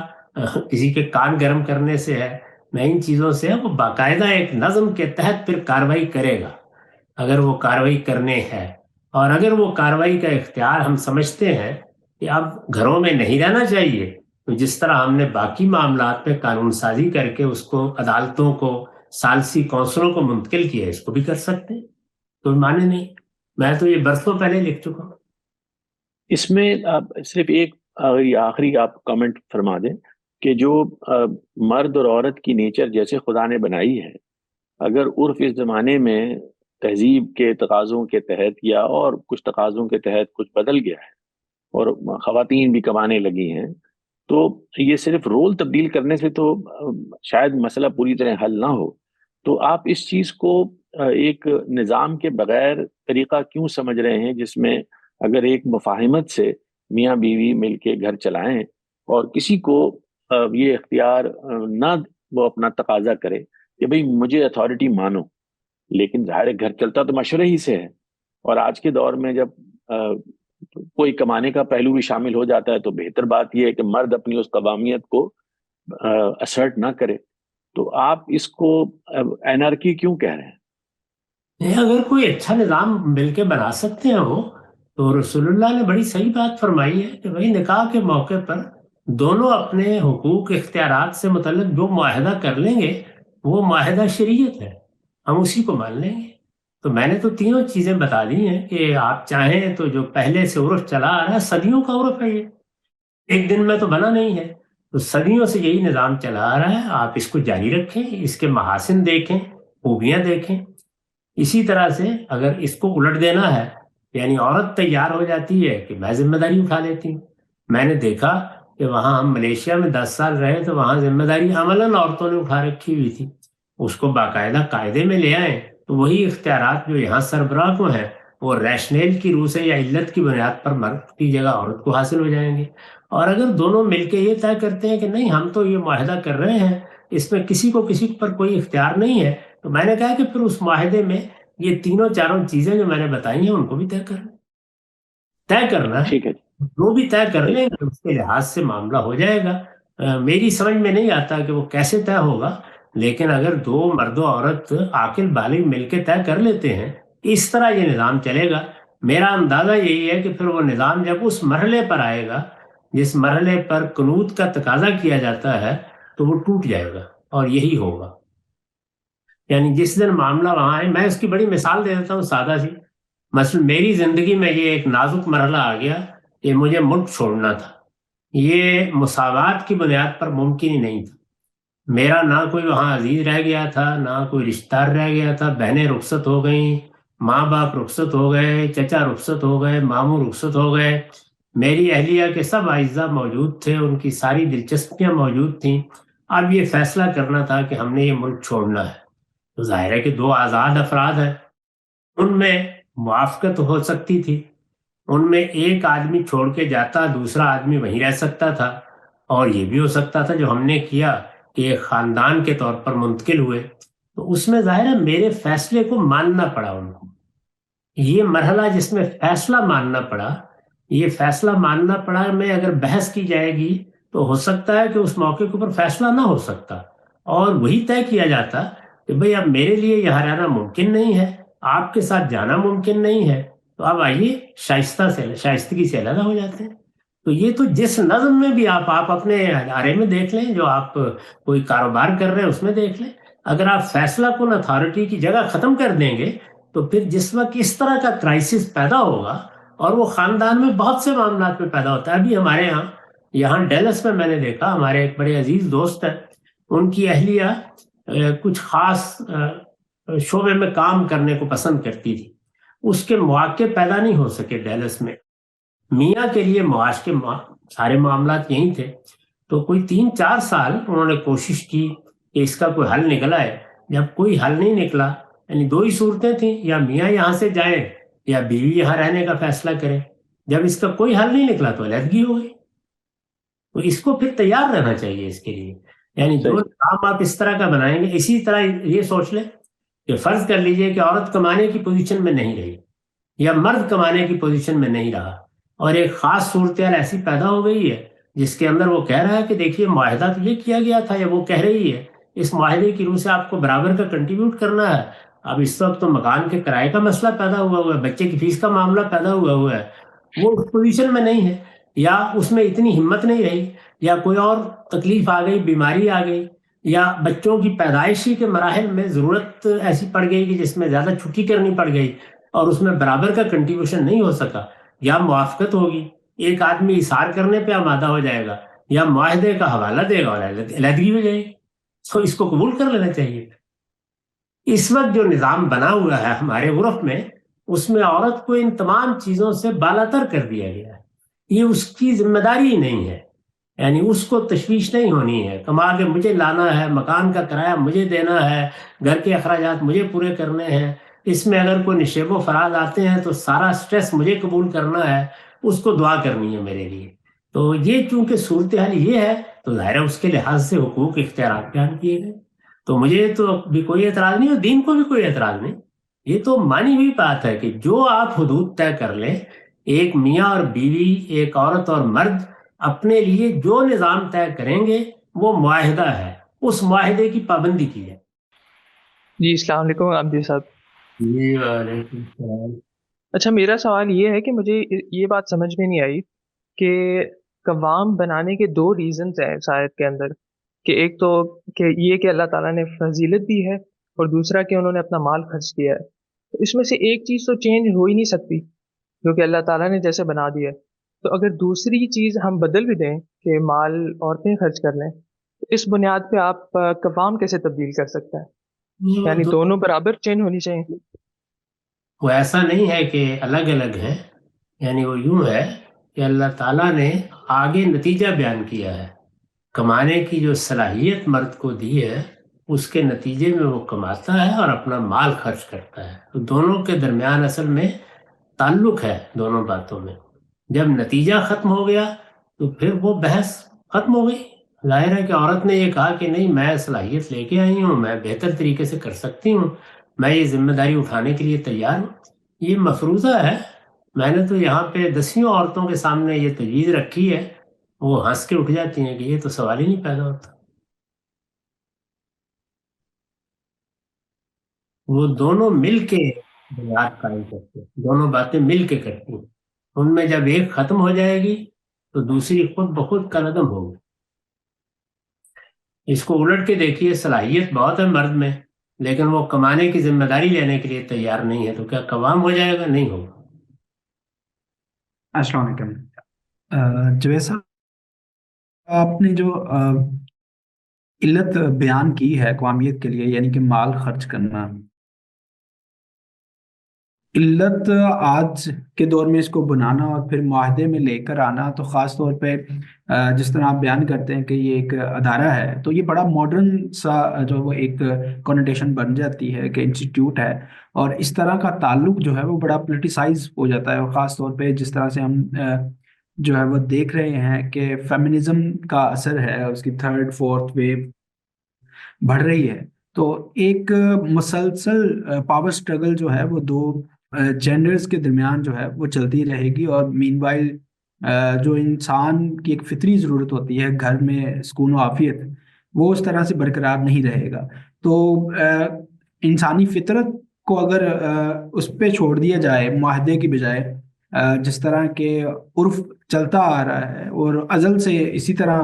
کسی کے کان گرم کرنے سے ہے، نہ ان چیزوں سے ہے. وہ باقاعدہ ایک نظم کے تحت پھر کارروائی کرے گا اگر وہ کارروائی کرنے ہے. اور اگر وہ کارروائی کا اختیار ہم سمجھتے ہیں کہ اب گھروں میں نہیں رہنا چاہیے، تو جس طرح ہم نے باقی معاملات پہ قانون سازی کر کے اس کو عدالتوں کو، ثالثی کونسلوں کو منتقل کیا، اس کو بھی کر سکتے ہیں. کوئی معنی نہیں. میں تو یہ برسوں پہلے لکھ چکا ہوں. اس میں آپ صرف ایک آخری آپ کامنٹ فرما دیں کہ جو مرد اور عورت کی نیچر جیسے خدا نے بنائی ہے، اگر عرف اس زمانے میں تہذیب کے تقاضوں کے تحت یا اور کچھ تقاضوں کے تحت کچھ بدل گیا ہے اور خواتین بھی کمانے لگی ہیں، تو یہ صرف رول تبدیل کرنے سے تو شاید مسئلہ پوری طرح حل نہ ہو. تو آپ اس چیز کو ایک نظام کے بغیر طریقہ کیوں سمجھ رہے ہیں جس میں اگر ایک مفاہمت سے میاں بیوی مل کے گھر چلائیں اور کسی کو یہ اختیار نہ وہ اپنا تقاضا کرے کہ بھئی مجھے اتھارٹی مانو، لیکن ظاہر ہے گھر چلتا تو مشورے ہی سے ہے. اور آج کے دور میں جب کوئی کمانے کا پہلو بھی شامل ہو جاتا ہے تو بہتر بات یہ ہے کہ مرد اپنی اس قوامیت کو اسرٹ نہ کرے. تو آپ اس کو اینارکی کیوں کہہ رہے ہیں؟ اگر کوئی اچھا نظام مل کے بنا سکتے ہیں وہ، تو رسول اللہ نے بڑی صحیح بات فرمائی ہے کہ بھائی نکاح کے موقع پر دونوں اپنے حقوق اختیارات سے متعلق جو معاہدہ کر لیں گے وہ معاہدہ شریعت ہے، ہم اسی کو مان لیں گے. تو میں نے تو تینوں چیزیں بتا دی ہیں کہ آپ چاہیں تو جو پہلے سے عرف چلا آ رہا ہے، صدیوں کا عرف ہے، یہ ایک دن میں تو بنا نہیں ہے، تو صدیوں سے یہی نظام چلا آ رہا ہے. آپ اس کو جاری رکھیں، اس کے محاسن دیکھیں، خوبیاں دیکھیں. اسی طرح سے اگر اس کو الٹ دینا ہے، یعنی عورت تیار ہو جاتی ہے کہ میں ذمہ داری اٹھا لیتی ہوں. میں نے دیکھا کہ وہاں ہم ملیشیا میں 10 سال رہے تو وہاں ذمہ داری عملاً عورتوں نے اٹھا رکھی ہوئی تھی. اس کو باقاعدہ قاعدے میں لے آئیں تو وہی اختیارات جو یہاں سربراہ کو ہیں وہ ریشنل کی روح سے یا علت کی بنیاد پر مرد کی جگہ عورت کو حاصل ہو جائیں گے. اور اگر دونوں مل کے یہ طے کرتے ہیں کہ نہیں ہم تو یہ معاہدہ کر رہے ہیں، اس میں کسی کو کسی پر کوئی اختیار نہیں ہے، تو میں نے کہا کہ پھر اس معاہدے میں یہ تینوں چاروں چیزیں جو میں نے بتائی ہیں ان کو بھی طے کرنا ہے. ٹھیک ہے. جو بھی طے کر لیں گے اس کے لحاظ سے معاملہ ہو جائے گا. میری سمجھ میں نہیں آتا کہ وہ کیسے طے ہوگا، لیکن اگر دو مرد و عورت عاقل بالغ مل کے طے کر لیتے ہیں اس طرح یہ نظام چلے گا. میرا اندازہ یہی ہے کہ پھر وہ نظام جب اس مرحلے پر آئے گا جس مرحلے پر قنوت کا تقاضا کیا جاتا ہے تو وہ ٹوٹ جائے گا، اور یہی ہوگا. یعنی جس دن معاملہ وہاں ہے، میں اس کی بڑی مثال دے دیتا ہوں سادہ سی. مثلا میری زندگی میں یہ ایک نازک مرحلہ آ گیا کہ مجھے ملک چھوڑنا تھا. یہ مساوات کی بنیاد پر ممکن ہی نہیں تھا. میرا نہ کوئی وہاں عزیز رہ گیا تھا، نہ کوئی رشتہ دار رہ گیا تھا. بہنیں رخصت ہو گئیں، ماں باپ رخصت ہو گئے، چچا رخصت ہو گئے، ماموں رخصت ہو گئے. میری اہلیہ کے سب اعزاء موجود تھے، ان کی ساری دلچسپیاں موجود تھیں. اب یہ فیصلہ کرنا تھا کہ ہم نے یہ ملک چھوڑنا ہے. تو ظاہر ہے کہ دو آزاد افراد ہیں، ان میں موافقت ہو سکتی تھی. ان میں ایک آدمی چھوڑ کے جاتا، دوسرا آدمی وہیں رہ سکتا تھا. اور یہ بھی ہو سکتا تھا جو ہم نے کیا کہ ایک خاندان کے طور پر منتقل ہوئے. تو اس میں ظاہر ہے میرے فیصلے کو ماننا پڑا ان کو. یہ مرحلہ جس میں فیصلہ ماننا پڑا، یہ فیصلہ ماننا پڑا میں اگر بحث کی جائے گی تو ہو سکتا ہے کہ اس موقع کے اوپر فیصلہ نہ ہو سکتا، اور وہی طے کیا جاتا کہ بھئی اب میرے لیے یہاں رہنا ممکن نہیں ہے، آپ کے ساتھ جانا ممکن نہیں ہے، تو اب آئیے شائستگی سے علیحدہ ہو جاتے ہیں. تو یہ تو جس نظم میں بھی آپ اپنے ادارے میں دیکھ لیں، جو آپ کوئی کاروبار کر رہے ہیں اس میں دیکھ لیں، اگر آپ فیصلہ کن اتھارٹی کی جگہ ختم کر دیں گے تو پھر جس وقت اس طرح کا کرائسس پیدا ہوگا، اور وہ خاندان میں بہت سے معاملات میں پیدا ہوتا ہے. ابھی ہمارے یہاں ڈیلس میں نے دیکھا، ہمارے ایک بڑے عزیز دوست ہیں، ان کی اہلیہ کچھ خاص شعبے میں کام کرنے کو پسند کرتی تھی. اس کے مواقع پیدا نہیں ہو سکے ڈیلس میں. میاں کے لیے معاش کے سارے معاملات یہیں تھے. تو کوئی 3-4 سال انہوں نے کوشش کی کہ اس کا کوئی حل نکلا ہے. جب کوئی حل نہیں نکلا، یعنی دو ہی صورتیں تھیں، یا میاں یہاں سے جائیں یا بیوی یہاں رہنے کا فیصلہ کرے. جب اس کا کوئی حل نہیں نکلا تو علیحدگی ہو گئی. تو اس کو پھر تیار رہنا چاہیے اس کے لیے. یعنی جو کام آپ اس طرح کا بنائیں گے، اسی طرح یہ سوچ لیں کہ فرض کر لیجئے کہ عورت کمانے کی پوزیشن میں نہیں رہی یا مرد کمانے کی پوزیشن میں نہیں رہا، اور ایک خاص صورتحال ایسی پیدا ہو گئی ہے جس کے اندر وہ کہہ رہا ہے کہ دیکھیے معاہدہ تو یہ کیا گیا تھا، یا وہ کہہ رہی ہے اس معاہدے کی روح سے آپ کو برابر کا کنٹریبیوٹ کرنا ہے. اب اس وقت تو مکان کے کرائے کا مسئلہ پیدا ہوا ہے، بچے کی فیس کا معاملہ پیدا ہوا ہے. وہ اس پوزیشن میں نہیں ہے، یا اس میں اتنی ہمت نہیں رہی، یا کوئی اور تکلیف آ گئی، بیماری آ گئی، یا بچوں کی پیدائشی کے مراحل میں ضرورت ایسی پڑ گئی کہ جس میں زیادہ چھٹی کرنی پڑ گئی اور اس میں برابر کا کنٹریبیوشن نہیں ہو سکا. یا موافقت ہوگی، ایک آدمی اصرار کرنے پہ آمادہ ہو جائے گا، یا معاہدے کا حوالہ دے گا اور علیحدگی ہو جائے گی. تو اس کو قبول کر لینا چاہیے. اس وقت جو نظام بنا ہوا ہے ہمارے عرف میں، اس میں عورت کو ان تمام چیزوں سے بالاتر کر دیا گیا ہے. یہ اس کی ذمہ داری ہی نہیں ہے. یعنی اس کو تشویش نہیں ہونی ہے، کما کے مجھے لانا ہے، مکان کا کرایہ مجھے دینا ہے، گھر کے اخراجات مجھے پورے کرنے ہیں. اس میں اگر کوئی نشیب و فراز آتے ہیں تو سارا سٹریس مجھے قبول کرنا ہے. اس کو دعا کرنی ہے میرے لیے. تو یہ چونکہ صورتحال یہ ہے تو ظاہر ہے اس کے لحاظ سے حقوق اختیارات بیان کیے گئے. تو مجھے تو بھی کوئی اعتراض نہیں اور دین کو بھی کوئی اعتراض نہیں. یہ تو مانی ہوئی بات ہے کہ جو آپ حدود طے کر لیں، ایک میاں اور بیوی، ایک عورت اور مرد اپنے لیے جو نظام طے کریں گے وہ معاہدہ ہے، اس معاہدے کی پابندی کی جائے. جی السلام علیکم عبدی صاحب. جی وعلیکم السلام. اچھا میرا سوال یہ ہے کہ مجھے یہ بات سمجھ میں نہیں آئی کہ قوام بنانے کے 2 ریزنز ہیں اس آیت کے اندر، کہ ایک تو کہ یہ کہ اللہ تعالیٰ نے فضیلت دی ہے، اور دوسرا کہ انہوں نے اپنا مال خرچ کیا ہے. تو اس میں سے ایک چیز تو چینج ہو ہی نہیں سکتی جو کہ اللہ تعالیٰ نے جیسے بنا دیا ہے. تو اگر دوسری چیز ہم بدل بھی دیں کہ مال عورتیں خرچ کر لیں، تو اس بنیاد پہ آپ قوام کیسے تبدیل کر سکتے ہیں؟ یعنی دونوں برابر چینج ہونی چاہیے. وہ ایسا نہیں ہے کہ الگ الگ ہیں، یعنی وہ یوں ہے کہ اللہ تعالیٰ نے آگے نتیجہ بیان کیا ہے. کمانے کی جو صلاحیت مرد کو دی ہے اس کے نتیجے میں وہ کماتا ہے اور اپنا مال خرچ کرتا ہے. تو دونوں کے درمیان اصل میں تعلق ہے دونوں باتوں میں. جب نتیجہ ختم ہو گیا تو پھر وہ بحث ختم ہو گئی. ظاہر ہے کہ عورت نے یہ کہا کہ نہیں، میں صلاحیت لے کے آئی ہوں، میں بہتر طریقے سے کر سکتی ہوں، میں یہ ذمہ داری اٹھانے کے لیے تیار ہوں. یہ مفروضہ ہے. میں نے تو یہاں پہ 10 عورتوں کے سامنے یہ تجویز رکھی ہے، وہ ہنس کے اٹھ جاتی ہیں کہ یہ تو سوال ہی نہیں پیدا ہوتا. وہ دونوں مل کے بنیاد قائم کرتے ہیں، دونوں باتیں مل کے کرتی ہیں. ان میں جب ایک ختم ہو جائے گی تو دوسری خود بخود کالعدم ہوگی. اس کو الٹ کے دیکھیے، صلاحیت بہت ہے مرد میں لیکن وہ کمانے کی ذمہ داری لینے کے لیے تیار نہیں ہے، تو کیا قوام ہو جائے گا؟ نہیں ہوگا. السلام علیکم. جوید صاحب، آپ نے جو علت بیان کی ہے قوامیت کے لیے، یعنی کہ مال خرچ کرنا، علت آج کے دور میں اس کو بنانا اور پھر معاہدے میں لے کر آنا، تو خاص طور پہ جس طرح آپ بیان کرتے ہیں کہ یہ ایک ادارہ ہے، تو یہ بڑا ماڈرن سا جو وہ ایک کونوٹیشن بن جاتی ہے کہ انسٹیٹیوٹ ہے، اور اس طرح کا تعلق جو ہے وہ بڑا پولیٹیسائز ہو جاتا ہے. اور خاص طور پہ جس طرح سے ہم جو ہے وہ دیکھ رہے ہیں کہ فیمنزم کا اثر ہے، اس کی 3rd 4th ویو بڑھ رہی ہے. تو ایک مسلسل پاور سٹرگل جو ہے وہ 2 جینڈرز کے درمیان جو ہے وہ چلتی رہے گی. اور مین وائل جو انسان کی ایک فطری ضرورت ہوتی ہے گھر میں سکون و عافیت، وہ اس طرح سے برقرار نہیں رہے گا. تو انسانی فطرت کو اگر اس پہ چھوڑ دیا جائے معاہدے کی بجائے، جس طرح کہ عرف چلتا آ رہا ہے اور ازل سے اسی طرح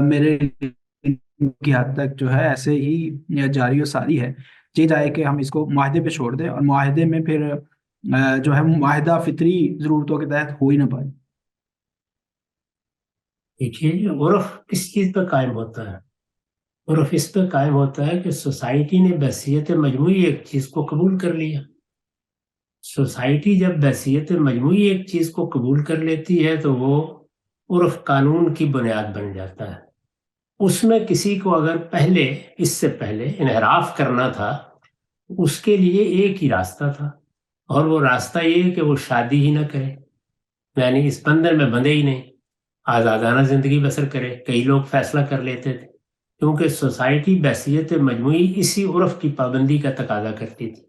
میرے کی حد تک جو ہے ایسے ہی جاری و ساری ہے، یہ جائے کہ ہم اس کو معاہدے پہ چھوڑ دیں اور معاہدے میں پھر جو ہے معاہدہ فطری ضرورتوں کے تحت ہو ہی نہ پائے. دیکھیے، عرف کس چیز پہ قائم ہوتا ہے؟ عرف اس پہ قائم ہوتا ہے کہ سوسائٹی نے بحثیت مجموعی ایک چیز کو قبول کر لیا. سوسائٹی جب بحثیت مجموعی ایک چیز کو قبول کر لیتی ہے تو وہ عرف قانون کی بنیاد بن جاتا ہے. اس میں کسی کو اگر اس سے پہلے انحراف کرنا تھا، اس کے لیے ایک ہی راستہ تھا، اور وہ راستہ یہ کہ وہ شادی ہی نہ کرے، یعنی اس بندھن میں بندھے ہی نہیں، آزادانہ زندگی بسر کرے. کئی لوگ فیصلہ کر لیتے تھے کیونکہ سوسائٹی بحثیت مجموعی اسی عرف کی پابندی کا تقاضا کرتی تھی.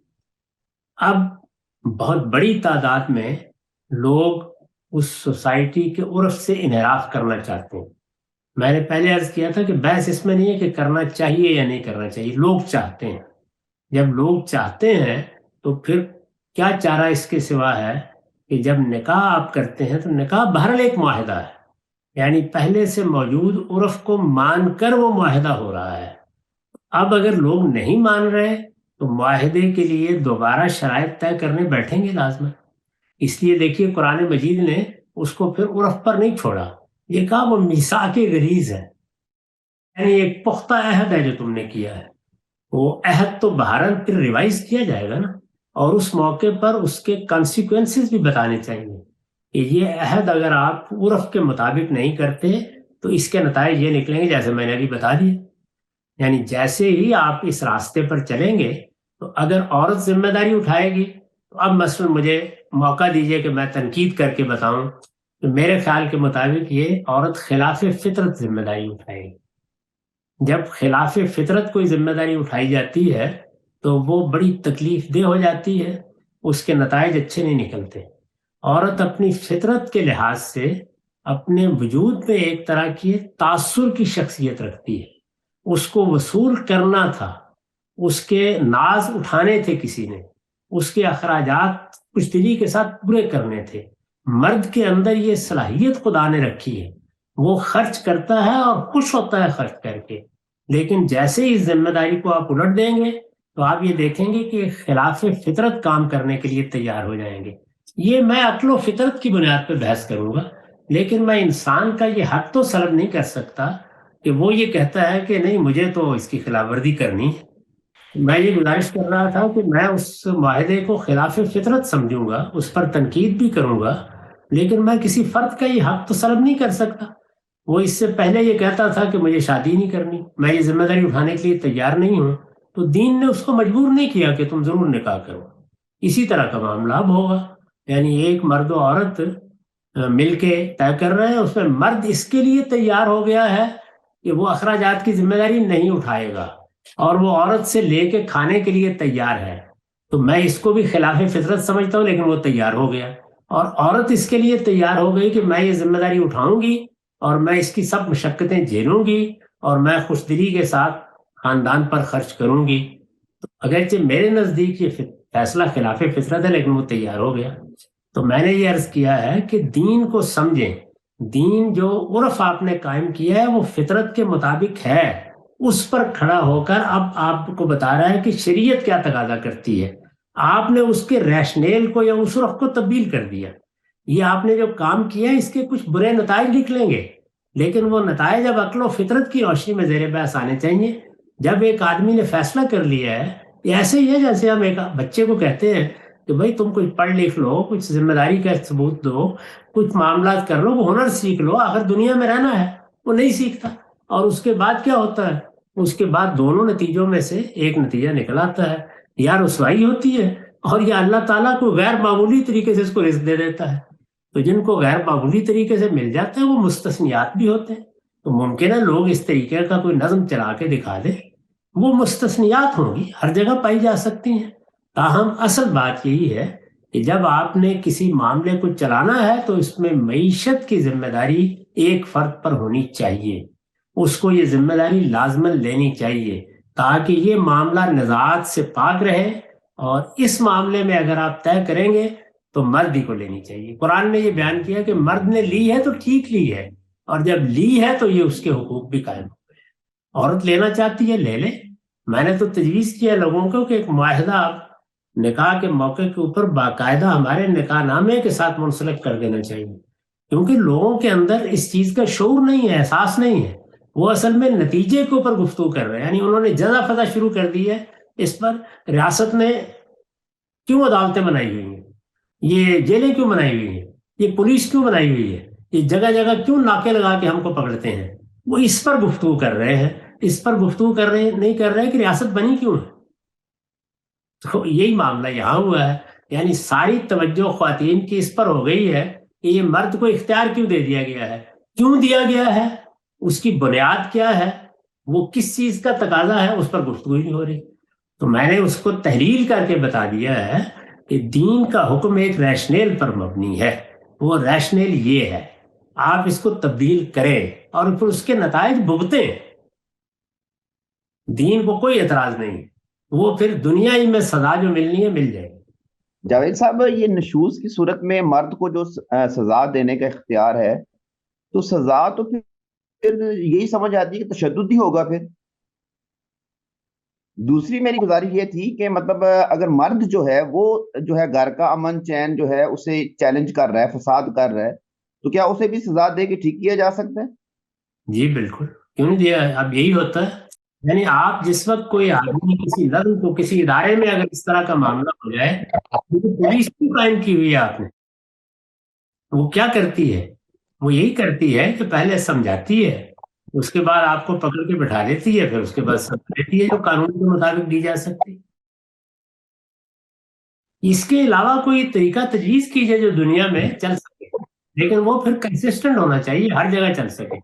اب بہت بڑی تعداد میں لوگ اس سوسائٹی کے عرف سے انحراف کرنا چاہتے ہیں. میں نے پہلے عرض کیا تھا کہ بحث اس میں نہیں ہے کہ کرنا چاہیے یا نہیں کرنا چاہیے، لوگ چاہتے ہیں. جب لوگ چاہتے ہیں تو پھر کیا چارہ اس کے سوا ہے کہ جب نکاح آپ کرتے ہیں تو نکاح بہرحال ایک معاہدہ ہے، یعنی پہلے سے موجود عرف کو مان کر وہ معاہدہ ہو رہا ہے. اب اگر لوگ نہیں مان رہے تو معاہدے کے لیے دوبارہ شرائط طے کرنے بیٹھیں گے لازماً. اس لیے دیکھیے قرآن مجید نے اس کو پھر عرف پر نہیں چھوڑا، یہ کہا وہ میثاق غلیظ ہے، یعنی ایک پختہ عہد ہے جو تم نے کیا ہے. وہ عہد تو بہرحال پھر ریوائز کیا جائے گا نا، اور اس موقع پر اس کے کانسیکوینسز بھی بتانے چاہیے کہ یہ عہد اگر آپ عرف کے مطابق نہیں کرتے تو اس کے نتائج یہ نکلیں گے جیسے میں نے ابھی بتا دیا. یعنی جیسے ہی آپ اس راستے پر چلیں گے تو اگر عورت ذمہ داری اٹھائے گی تو اب مثلا مجھے موقع دیجیے کہ میں تنقید کر کے بتاؤں تو میرے خیال کے مطابق یہ عورت خلاف فطرت ذمہ داری اٹھائے گی. جب خلاف فطرت کوئی ذمہ داری اٹھائی جاتی ہے تو وہ بڑی تکلیف دہ ہو جاتی ہے، اس کے نتائج اچھے نہیں نکلتے. عورت اپنی فطرت کے لحاظ سے اپنے وجود میں ایک طرح کی تاثر کی شخصیت رکھتی ہے. اس کو وصول کرنا تھا، اس کے ناز اٹھانے تھے کسی نے، اس کے اخراجات کچھ دلی کے ساتھ پورے کرنے تھے. مرد کے اندر یہ صلاحیت خدا نے رکھی ہے، وہ خرچ کرتا ہے اور خوش ہوتا ہے خرچ کر کے. لیکن جیسے ہی اس ذمہ داری کو آپ الٹ دیں گے تو آپ یہ دیکھیں گے کہ خلاف فطرت کام کرنے کے لیے تیار ہو جائیں گے. یہ میں عقل و فطرت کی بنیاد پہ بحث کروں گا، لیکن میں انسان کا یہ حق تو سلب نہیں کر سکتا کہ وہ یہ کہتا ہے کہ نہیں مجھے تو اس کی خلاف ورزی کرنی ہے. میں یہ گزارش کر رہا تھا کہ میں اس معاہدے کو خلاف فطرت سمجھوں گا، اس پر تنقید بھی کروں گا، لیکن میں کسی فرد کا یہ حق تو سلب نہیں کر سکتا. وہ اس سے پہلے یہ کہتا تھا کہ مجھے شادی نہیں کرنی، میں یہ ذمہ داری اٹھانے کے لیے تیار نہیں ہوں، تو دین نے اس کو مجبور نہیں کیا کہ تم ضرور نکاح کرو. اسی طرح کا معاملہ اب ہوگا، یعنی ایک مرد و عورت مل کے طے کر رہے ہیں، اس میں مرد اس کے لیے تیار ہو گیا ہے کہ وہ اخراجات کی ذمہ داری نہیں اٹھائے گا، اور وہ عورت سے لے کے کھانے کے لیے تیار ہے. تو میں اس کو بھی خلاف فطرت سمجھتا ہوں، لیکن وہ تیار ہو گیا. اور عورت اس کے لیے تیار ہو گئی کہ میں یہ ذمہ داری اٹھاؤں گی اور میں اس کی سب مشقتیں جھیلوں گی اور میں خوش دلی کے ساتھ خاندان پر خرچ کروں گی. تو اگرچہ میرے نزدیک یہ فیصلہ خلاف فطرت ہے، لیکن وہ تیار ہو گیا. تو میں نے یہ عرض کیا ہے کہ دین کو سمجھیں. دین جو عرف آپ نے قائم کیا ہے وہ فطرت کے مطابق ہے، اس پر کھڑا ہو کر اب آپ کو بتا رہا ہے کہ شریعت کیا تقاضا کرتی ہے. آپ نے اس کے ریشنیل کو یا اس عرف کو تبدیل کر دیا. یہ آپ نے جو کام کیا ہے اس کے کچھ برے نتائج نکلیں گے، لیکن وہ نتائج اب عقل و فطرت کی روشنی میں زیر بحث آنے چاہیے. جب ایک آدمی نے فیصلہ کر لیا ہے، یہ ایسے ہی ہے جیسے ہم ایک بچے کو کہتے ہیں کہ بھائی تم کچھ پڑھ لکھ لو، کچھ ذمہ داری کا ثبوت دو، کچھ معاملات کر لو، وہ ہنر سیکھ لو، آخر دنیا میں رہنا ہے. وہ نہیں سیکھتا، اور اس کے بعد کیا ہوتا ہے؟ اس کے بعد دونوں نتیجوں میں سے ایک نتیجہ نکل آتا ہے، یا رسوائی ہوتی ہے، اور یا اللہ تعالیٰ کو غیر معمولی طریقے سے اس کو رزق دے دیتا ہے. تو جن کو غیر معمولی طریقے سے مل جاتا ہے وہ مستثنیات بھی ہوتے ہیں. تو ممکن ہے لوگ اس طریقے کا کوئی نظم چلا کے دکھا دے، وہ مستثنیات ہوں گی، ہر جگہ پائی جا سکتی ہیں. تاہم اصل بات یہی ہے کہ جب آپ نے کسی معاملے کو چلانا ہے تو اس میں معیشت کی ذمہ داری ایک فرد پر ہونی چاہیے، اس کو یہ ذمہ داری لازماً لینی چاہیے تاکہ یہ معاملہ نزاعات سے پاک رہے. اور اس معاملے میں اگر آپ طے کریں گے تو مرد ہی کو لینی چاہیے. قرآن نے یہ بیان کیا کہ مرد نے لی ہے تو ٹھیک لی ہے، اور جب لی ہے تو یہ اس کے حقوق بھی قائم ہو گئے. عورت لینا چاہتی ہے لے لے. میں نے تو تجویز کیا لوگوں کو کہ ایک معاہدہ آپ نکاح کے موقع کے اوپر باقاعدہ ہمارے نکاح نامے کے ساتھ منسلک کر دینا چاہیے، کیونکہ لوگوں کے اندر اس چیز کا شعور نہیں ہے، احساس نہیں ہے. وہ اصل میں نتیجے کے اوپر گفتگو کر رہے ہیں، یعنی انہوں نے جزا فضا شروع کر دی ہے اس پر. ریاست نے کیوں عدالتیں بنائی ہوئی ہیں، یہ جیلیں کیوں بنائی ہوئی ہیں، یہ پولیس کیوں بنائی ہوئی ہے، یہ جگہ جگہ کیوں ناکے لگا کے ہم کو پکڑتے ہیں. وہ اس پر گفتگو کر رہے ہیں، اس پر گفتگو نہیں کر رہے کہ ریاست بنی کیوں ہے. تو یہی معاملہ یہاں ہوا ہے، یعنی ساری توجہ خواتین کی اس پر ہو گئی ہے کہ یہ مرد کو اختیار کیوں دے دیا گیا ہے، کیوں دیا گیا ہے، اس کی بنیاد کیا ہے، وہ کس چیز کا تقاضا ہے، اس پر گفتگو ہی نہیں ہو رہی. تو میں نے اس کو تحلیل کر کے بتا دیا ہے کہ دین کا حکم ایک ریشنیل پر مبنی ہے. وہ ریشنیل یہ ہے، آپ اس کو تبدیل کریں اور پھر اس کے نتائج بھگتیں. دین کو کوئی اعتراض نہیں، وہ پھر دنیا ہی میں سزا جو ملنی ہے مل جائے گی. جاوید صاحب، یہ نشوز کی صورت میں مرد کو جو سزا دینے کا اختیار ہے، تو سزا تو پھر یہی سمجھ آتی ہے کہ تشدد ہی ہوگا. پھر دوسری میری گزارش یہ تھی کہ مطلب اگر مرد جو ہے وہ جو ہے گھر کا امن چین جو ہے اسے چیلنج کر رہا ہے، فساد کر رہا ہے، تو کیا اسے بھی سزا دے کے ٹھیک کیا جا سکتا ہے؟ جی بالکل، کیوں نہیں دیا ہے. اب یہی ہوتا ہے، یعنی آپ جس وقت کوئی آدمی کسی نظم کو کسی ادارے میں اگر اس طرح کا معاملہ ہو جائے، پولیس کیوں قائم کی ہوئی ہے آپ نے؟ وہ کیا کرتی ہے؟ وہ یہی کرتی ہے کہ پہلے سمجھاتی ہے، اس کے بعد آپ کو پکڑ کے بٹھا دیتی ہے، پھر اس کے بعد سزا دیتی ہے جو قانون کے مطابق دی جا سکتی. اس کے علاوہ کوئی طریقہ تجویز کیجیے جو دنیا میں چل سکے. لیکن وہ پھر کنسسٹنٹ ہونا چاہیے، ہر جگہ چل سکے.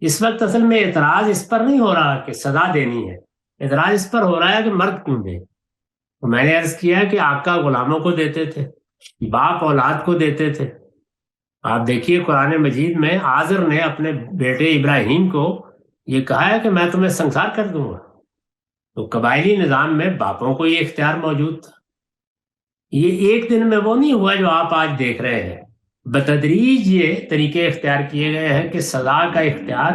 اس وقت اصل میں اعتراض اس پر نہیں ہو رہا کہ سزا دینی ہے، اعتراض اس پر ہو رہا ہے کہ مرد کیوں دے. تو میں نے عرض کیا کہ آقا غلاموں کو دیتے تھے، باپ اولاد کو دیتے تھے. آپ دیکھیے قرآن مجید میں آزر نے اپنے بیٹے ابراہیم کو یہ کہا ہے کہ میں تمہیں سنسار کر دوں گا. تو قبائلی نظام میں باپوں کو یہ اختیار موجود تھا. یہ ایک دن میں وہ نہیں ہوا جو آپ آج دیکھ رہے ہیں. بتدریج یہ طریقے اختیار کیے گئے ہیں کہ سزا کا اختیار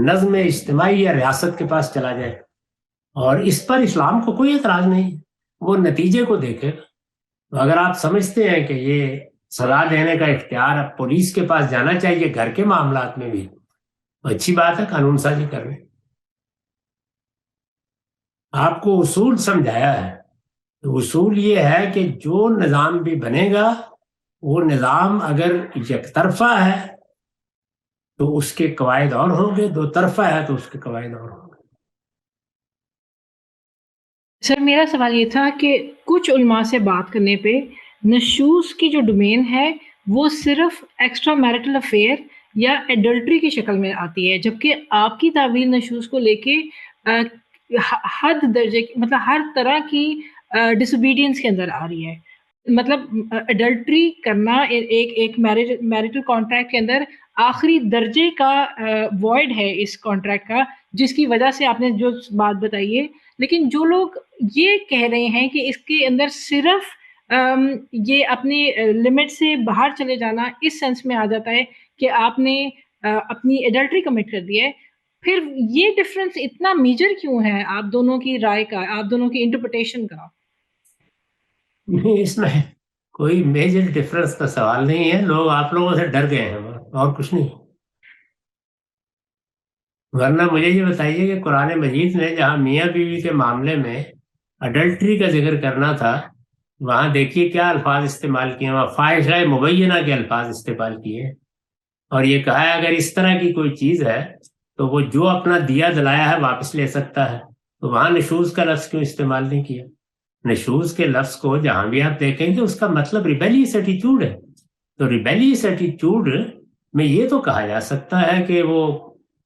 نظم اجتماعی یا ریاست کے پاس چلا جائے، اور اس پر اسلام کو کوئی اعتراض نہیں، وہ نتیجے کو دیکھے. تو اگر آپ سمجھتے ہیں کہ یہ سزا دینے کا اختیار اب پولیس کے پاس جانا چاہیے گھر کے معاملات میں بھی، تو اچھی بات ہے، قانون سازی کر رہے ہیں. آپ کو اصول سمجھایا ہے. تو اصول یہ ہے کہ جو نظام بھی بنے گا وہ نظام اگر یک طرفہ ہے تو اس کے قواعد اور ہوں گے، دو طرفہ ہے تو اس کے قواعد اور ہوں گے. سر میرا سوال یہ تھا کہ کچھ علماء سے بات کرنے پہ نشوز کی جو ڈومین ہے وہ صرف ایکسٹرا میرٹل افیئر یا ایڈلٹری کی شکل میں آتی ہے، جبکہ آپ کی تعویل نشوز کو لے کے حد درجے مطلب ہر طرح کی ڈس اوبیڈینس کے اندر آ رہی ہے. مطلب ایڈلٹری کرنا ایک میرٹل کانٹریکٹ کے اندر آخری درجے کا وائڈ ہے اس کانٹریکٹ کا، جس کی وجہ سے آپ نے جو بات بتائی ہے. لیکن جو لوگ یہ کہہ رہے ہیں کہ اس کے اندر صرف یہ اپنی لمٹ سے باہر چلے جانا اس سینس میں آ جاتا ہے کہ آپ نے اپنی ایڈلٹری کمٹ کر دی ہے، پھر یہ ڈفرینس اتنا میجر کیوں ہے آپ دونوں کی رائے کا، آپ دونوں کی انٹرپریٹیشن کا؟ نہیں، اس میں کوئی میجر ڈفرنس کا سوال نہیں ہے. لوگ آپ لوگوں سے ڈر گئے ہیں اور کچھ نہیں. ورنہ مجھے یہ بتائیے کہ قرآن مجید نے جہاں میاں بیوی کے معاملے میں اڈلٹری کا ذکر کرنا تھا، وہاں دیکھیے کیا الفاظ استعمال کیے، وہاں فاحشہ مبینہ کے الفاظ استعمال کیے، اور یہ کہا ہے اگر اس طرح کی کوئی چیز ہے تو وہ جو اپنا دیا دلایا ہے واپس لے سکتا ہے. تو وہاں نشوز کا لفظ کیوں استعمال نہیں کیا؟ نشوز کے لفظ کو جہاں بھی آپ دیکھیں گے اس کا مطلب ریبیلیس ایٹیٹیوڈ ہے. تو ریبیلیس ایٹیٹیوڈ میں یہ تو کہا جا سکتا ہے کہ وہ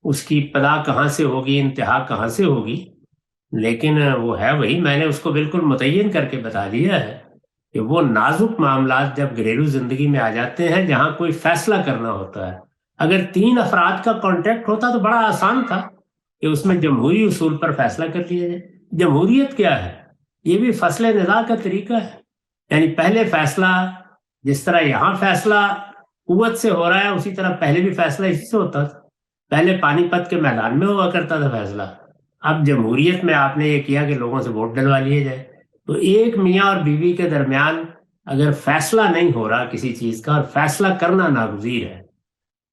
اس کی ابتدا کہاں سے ہوگی، انتہا کہاں سے ہوگی، لیکن وہ ہے وہی. میں نے اس کو بالکل متعین کر کے بتا دیا ہے کہ وہ نازک معاملات جب گھریلو زندگی میں آ جاتے ہیں جہاں کوئی فیصلہ کرنا ہوتا ہے. اگر 3 افراد کا کانٹیکٹ ہوتا تو بڑا آسان تھا کہ اس میں جمہوری اصول پر فیصلہ کر لیا جائے. جمہوریت کیا ہے؟ یہ بھی فصل نزاع کا طریقہ ہے. یعنی پہلے فیصلہ جس طرح یہاں فیصلہ قوت سے ہو رہا ہے، اسی طرح پہلے بھی فیصلہ اسی سے ہوتا تھا. پہلے پانی پت کے میدان میں ہوا کرتا تھا فیصلہ. اب جمہوریت میں آپ نے یہ کیا کہ لوگوں سے ووٹ ڈلوا لیے جائے. تو ایک میاں اور بیوی کے درمیان اگر فیصلہ نہیں ہو رہا کسی چیز کا، اور فیصلہ کرنا ناگزیر ہے،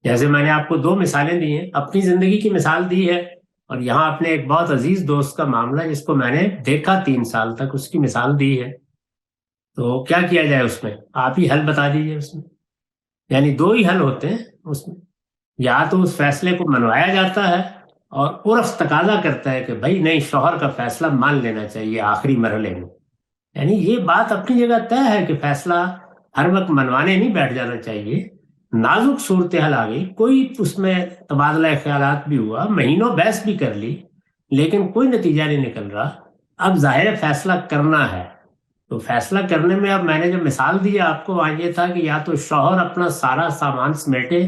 جیسے میں نے آپ کو 2 مثالیں دی ہیں، اپنی زندگی کی مثال دی ہے، اور یہاں اپنے ایک بہت عزیز دوست کا معاملہ جس کو میں نے دیکھا 3 سال تک، اس کی مثال دی ہے. تو کیا کیا جائے اس میں؟ آپ ہی حل بتا دیجئے. اس میں یعنی 2 ہی حل ہوتے ہیں اس میں. یا تو اس فیصلے کو منوایا جاتا ہے اور عرف تقاضا کرتا ہے کہ بھائی نہیں، شوہر کا فیصلہ مان لینا چاہیے آخری مرحلے میں. یعنی یہ بات اپنی جگہ طے ہے کہ فیصلہ ہر وقت منوانے نہیں بیٹھ جانا چاہیے. نازک صورتحال آ گئی، کوئی اس میں تبادلہ خیالات بھی ہوا، مہینوں بحث بھی کر لی، لیکن کوئی نتیجہ نہیں نکل رہا. اب ظاہر فیصلہ کرنا ہے. تو فیصلہ کرنے میں اب میں نے جو مثال دی آپ کو، وہاں یہ تھا کہ یا تو شوہر اپنا سارا سامان سمیٹے،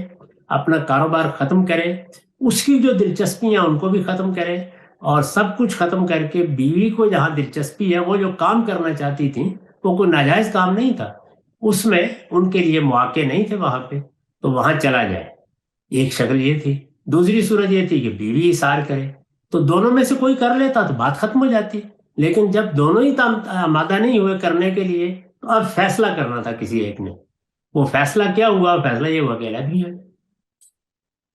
اپنا کاروبار ختم کرے، اس کی جو دلچسپیاں ان کو بھی ختم کرے، اور سب کچھ ختم کر کے بیوی کو جہاں دلچسپی ہے، وہ جو کام کرنا چاہتی تھی وہ کوئی ناجائز کام نہیں تھا، اس میں ان کے لیے مواقع نہیں تھے وہاں پہ، تو وہاں چلا جائے. ایک شکل یہ تھی. دوسری صورت یہ تھی کہ بیوی اصرار کرے، تو دونوں میں سے کوئی کر لیتا تو بات ختم ہو جاتی. لیکن جب دونوں ہی آمادہ نہیں ہوئے کرنے کے لیے، تو اب فیصلہ کرنا تھا کسی ایک نے. وہ فیصلہ کیا ہوا؟ فیصلہ یہ ہوا کہ الگ بھی ہے.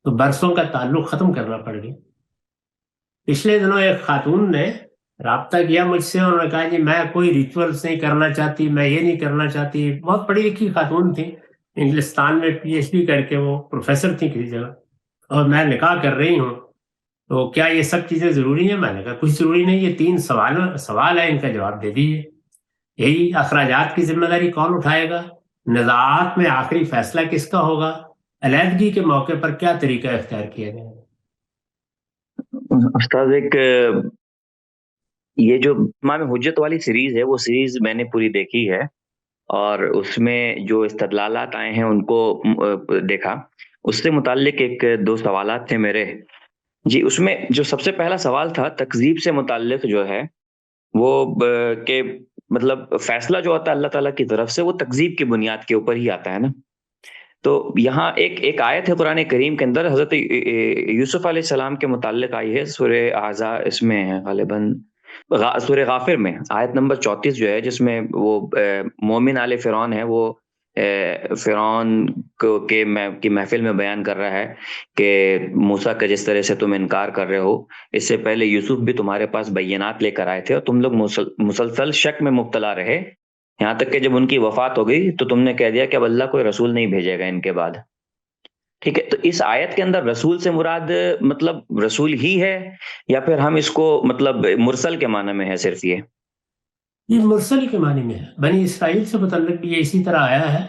تو برسوں کا تعلق ختم کرنا پڑ گیا. پچھلے دنوں ایک خاتون نے رابطہ کیا مجھ سے، انہوں نے کہا جی میں کوئی ریچولز نہیں کرنا چاہتی، میں یہ نہیں کرنا چاہتی. بہت پڑھی لکھی خاتون تھی، انگلستان میں PhD کر کے وہ پروفیسر تھی کسی جگہ، اور میں نکاح کر رہی ہوں، تو کیا یہ سب چیزیں ضروری ہیں؟ میں نے کہا کچھ ضروری نہیں، یہ 3 سوال ہے، ان کا جواب دے دیجیے. یہی اخراجات کی ذمہ داری کون اٹھائے گا؟ نزاعات میں آخری فیصلہ کس کا ہوگا؟ علیحدگی کے موقع پر کیا طریقہ اختیار کیا جائے؟ استاد ایک یہ جو امام حجت والی سیریز ہے وہ سیریز میں نے پوری دیکھی ہے اور اس میں جو استدلالات آئے ہیں ان کو دیکھا. اس سے متعلق ایک دو سوالات تھے میرے. جی اس میں جو سب سے پہلا سوال تھا تکذیب سے متعلق جو ہے وہ کہ مطلب فیصلہ جو ہوتا ہے اللہ تعالیٰ کی طرف سے وہ تکذیب کی بنیاد کے اوپر ہی آتا ہے نا. تو یہاں ایک آیت ہے قرآن کریم کے اندر حضرت یوسف علیہ السلام کے متعلق آئی ہے سورہ اعزا اس میں ہے غالباً سورہ غافر میں آیت نمبر 34 جو ہے جس میں وہ مومن آل فرعون ہے وہ فرعون کی محفل میں بیان کر رہا ہے کہ موسیٰ کا جس طرح سے تم انکار کر رہے ہو اس سے پہلے یوسف بھی تمہارے پاس بینات لے کر آئے تھے اور تم لوگ مسلسل شک میں مبتلا رہے یہاں تک کہ جب ان کی وفات ہو گئی تو تم نے کہہ دیا کہ اب اللہ کوئی رسول نہیں بھیجے گا ان کے بعد. ٹھیک ہے, تو اس آیت کے اندر رسول سے مراد مطلب رسول ہی ہے یا پھر ہم اس کو مطلب مرسل کے معنی میں ہے صرف یہ مرسل کے معنی میں ہے. بنی اسرائیل سے متعلق بھی یہ اسی طرح آیا ہے.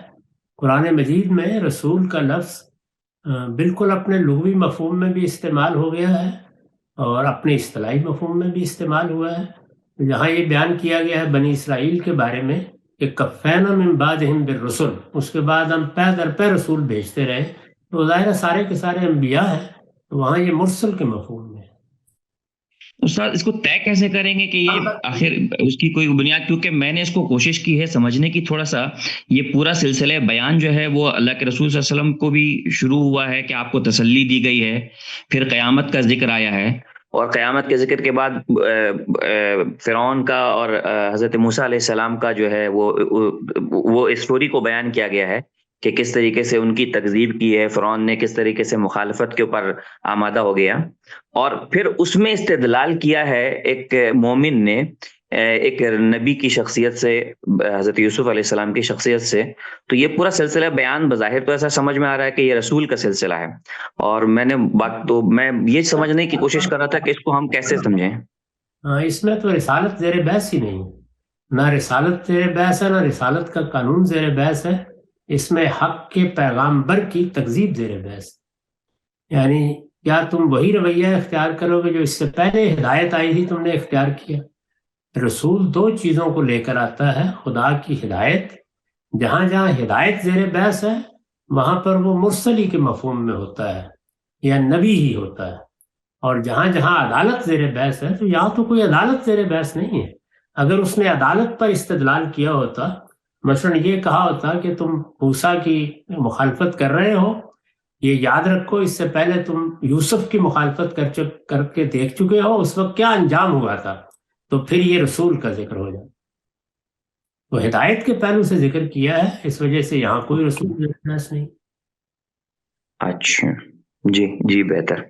قرآن مجید میں رسول کا لفظ بالکل اپنے لغوی مفہوم میں بھی استعمال ہو گیا ہے اور اپنے اصطلاحی مفہوم میں بھی استعمال ہوا ہے. جہاں یہ بیان کیا گیا ہے بنی اسرائیل کے بارے میں کہ کفینا من بعدہم بالرسل, اس کے بعد ہم پے در پے رسول بھیجتے رہے, تو ظاہر سارے کے سارے انبیاء ہیں, تو وہاں یہ مرسل کے مفہوم میں ہے. استاد اس کو طے کیسے کریں گے کہ یہ آخر اس کی کوئی بنیاد, کیونکہ میں نے اس کو کوشش کی ہے سمجھنے کی تھوڑا سا. یہ پورا سلسلہ بیان جو ہے وہ اللہ کے رسول صلی اللہ علیہ وسلم کو بھی شروع ہوا ہے کہ آپ کو تسلی دی گئی ہے, پھر قیامت کا ذکر آیا ہے اور قیامت کے ذکر کے بعد فرعون کا اور حضرت موسیٰ علیہ السلام کا جو ہے وہ اسٹوری کو بیان کیا گیا ہے کہ کس طریقے سے ان کی تکذیب کی ہے, فرعون نے کس طریقے سے مخالفت کے اوپر آمادہ ہو گیا, اور پھر اس میں استدلال کیا ہے ایک مومن نے ایک نبی کی شخصیت سے, حضرت یوسف علیہ السلام کی شخصیت سے. تو یہ پورا سلسلہ بیان بظاہر تو ایسا سمجھ میں آ رہا ہے کہ یہ رسول کا سلسلہ ہے, اور میں یہ سمجھنے کی کوشش کر رہا تھا کہ اس کو ہم کیسے سمجھیں. اس میں تو رسالت زیر بحث ہی نہیں, نہ رسالت زیر بحث ہے نہ رسالت کا قانون زیر بحث ہے. اس میں حق کے پیغامبر کی تکذیب زیر بحث. یعنی کیا تم وہی رویہ اختیار کرو گے جو اس سے پہلے ہدایت آئی تھی تم نے اختیار کیا؟ رسول دو چیزوں کو لے کر آتا ہے, خدا کی ہدایت, جہاں جہاں ہدایت زیر بحث ہے وہاں پر وہ مرسلی کے مفہوم میں ہوتا ہے یا نبی ہی ہوتا ہے, اور جہاں جہاں عدالت زیر بحث ہے تو یہاں تو کوئی عدالت زیر بحث نہیں ہے. اگر اس نے عدالت پر استدلال کیا ہوتا, مثلا یہ کہا ہوتا کہ تم موسیٰ کی مخالفت کر رہے ہو, یہ یاد رکھو اس سے پہلے تم یوسف کی مخالفت کر کے دیکھ چکے ہو, اس وقت کیا انجام ہوا تھا, تو پھر یہ رسول کا ذکر ہو جائے. تو ہدایت کے پہلو سے ذکر کیا ہے, اس وجہ سے یہاں کوئی رسول نہیں. اچھا جی جی بہتر,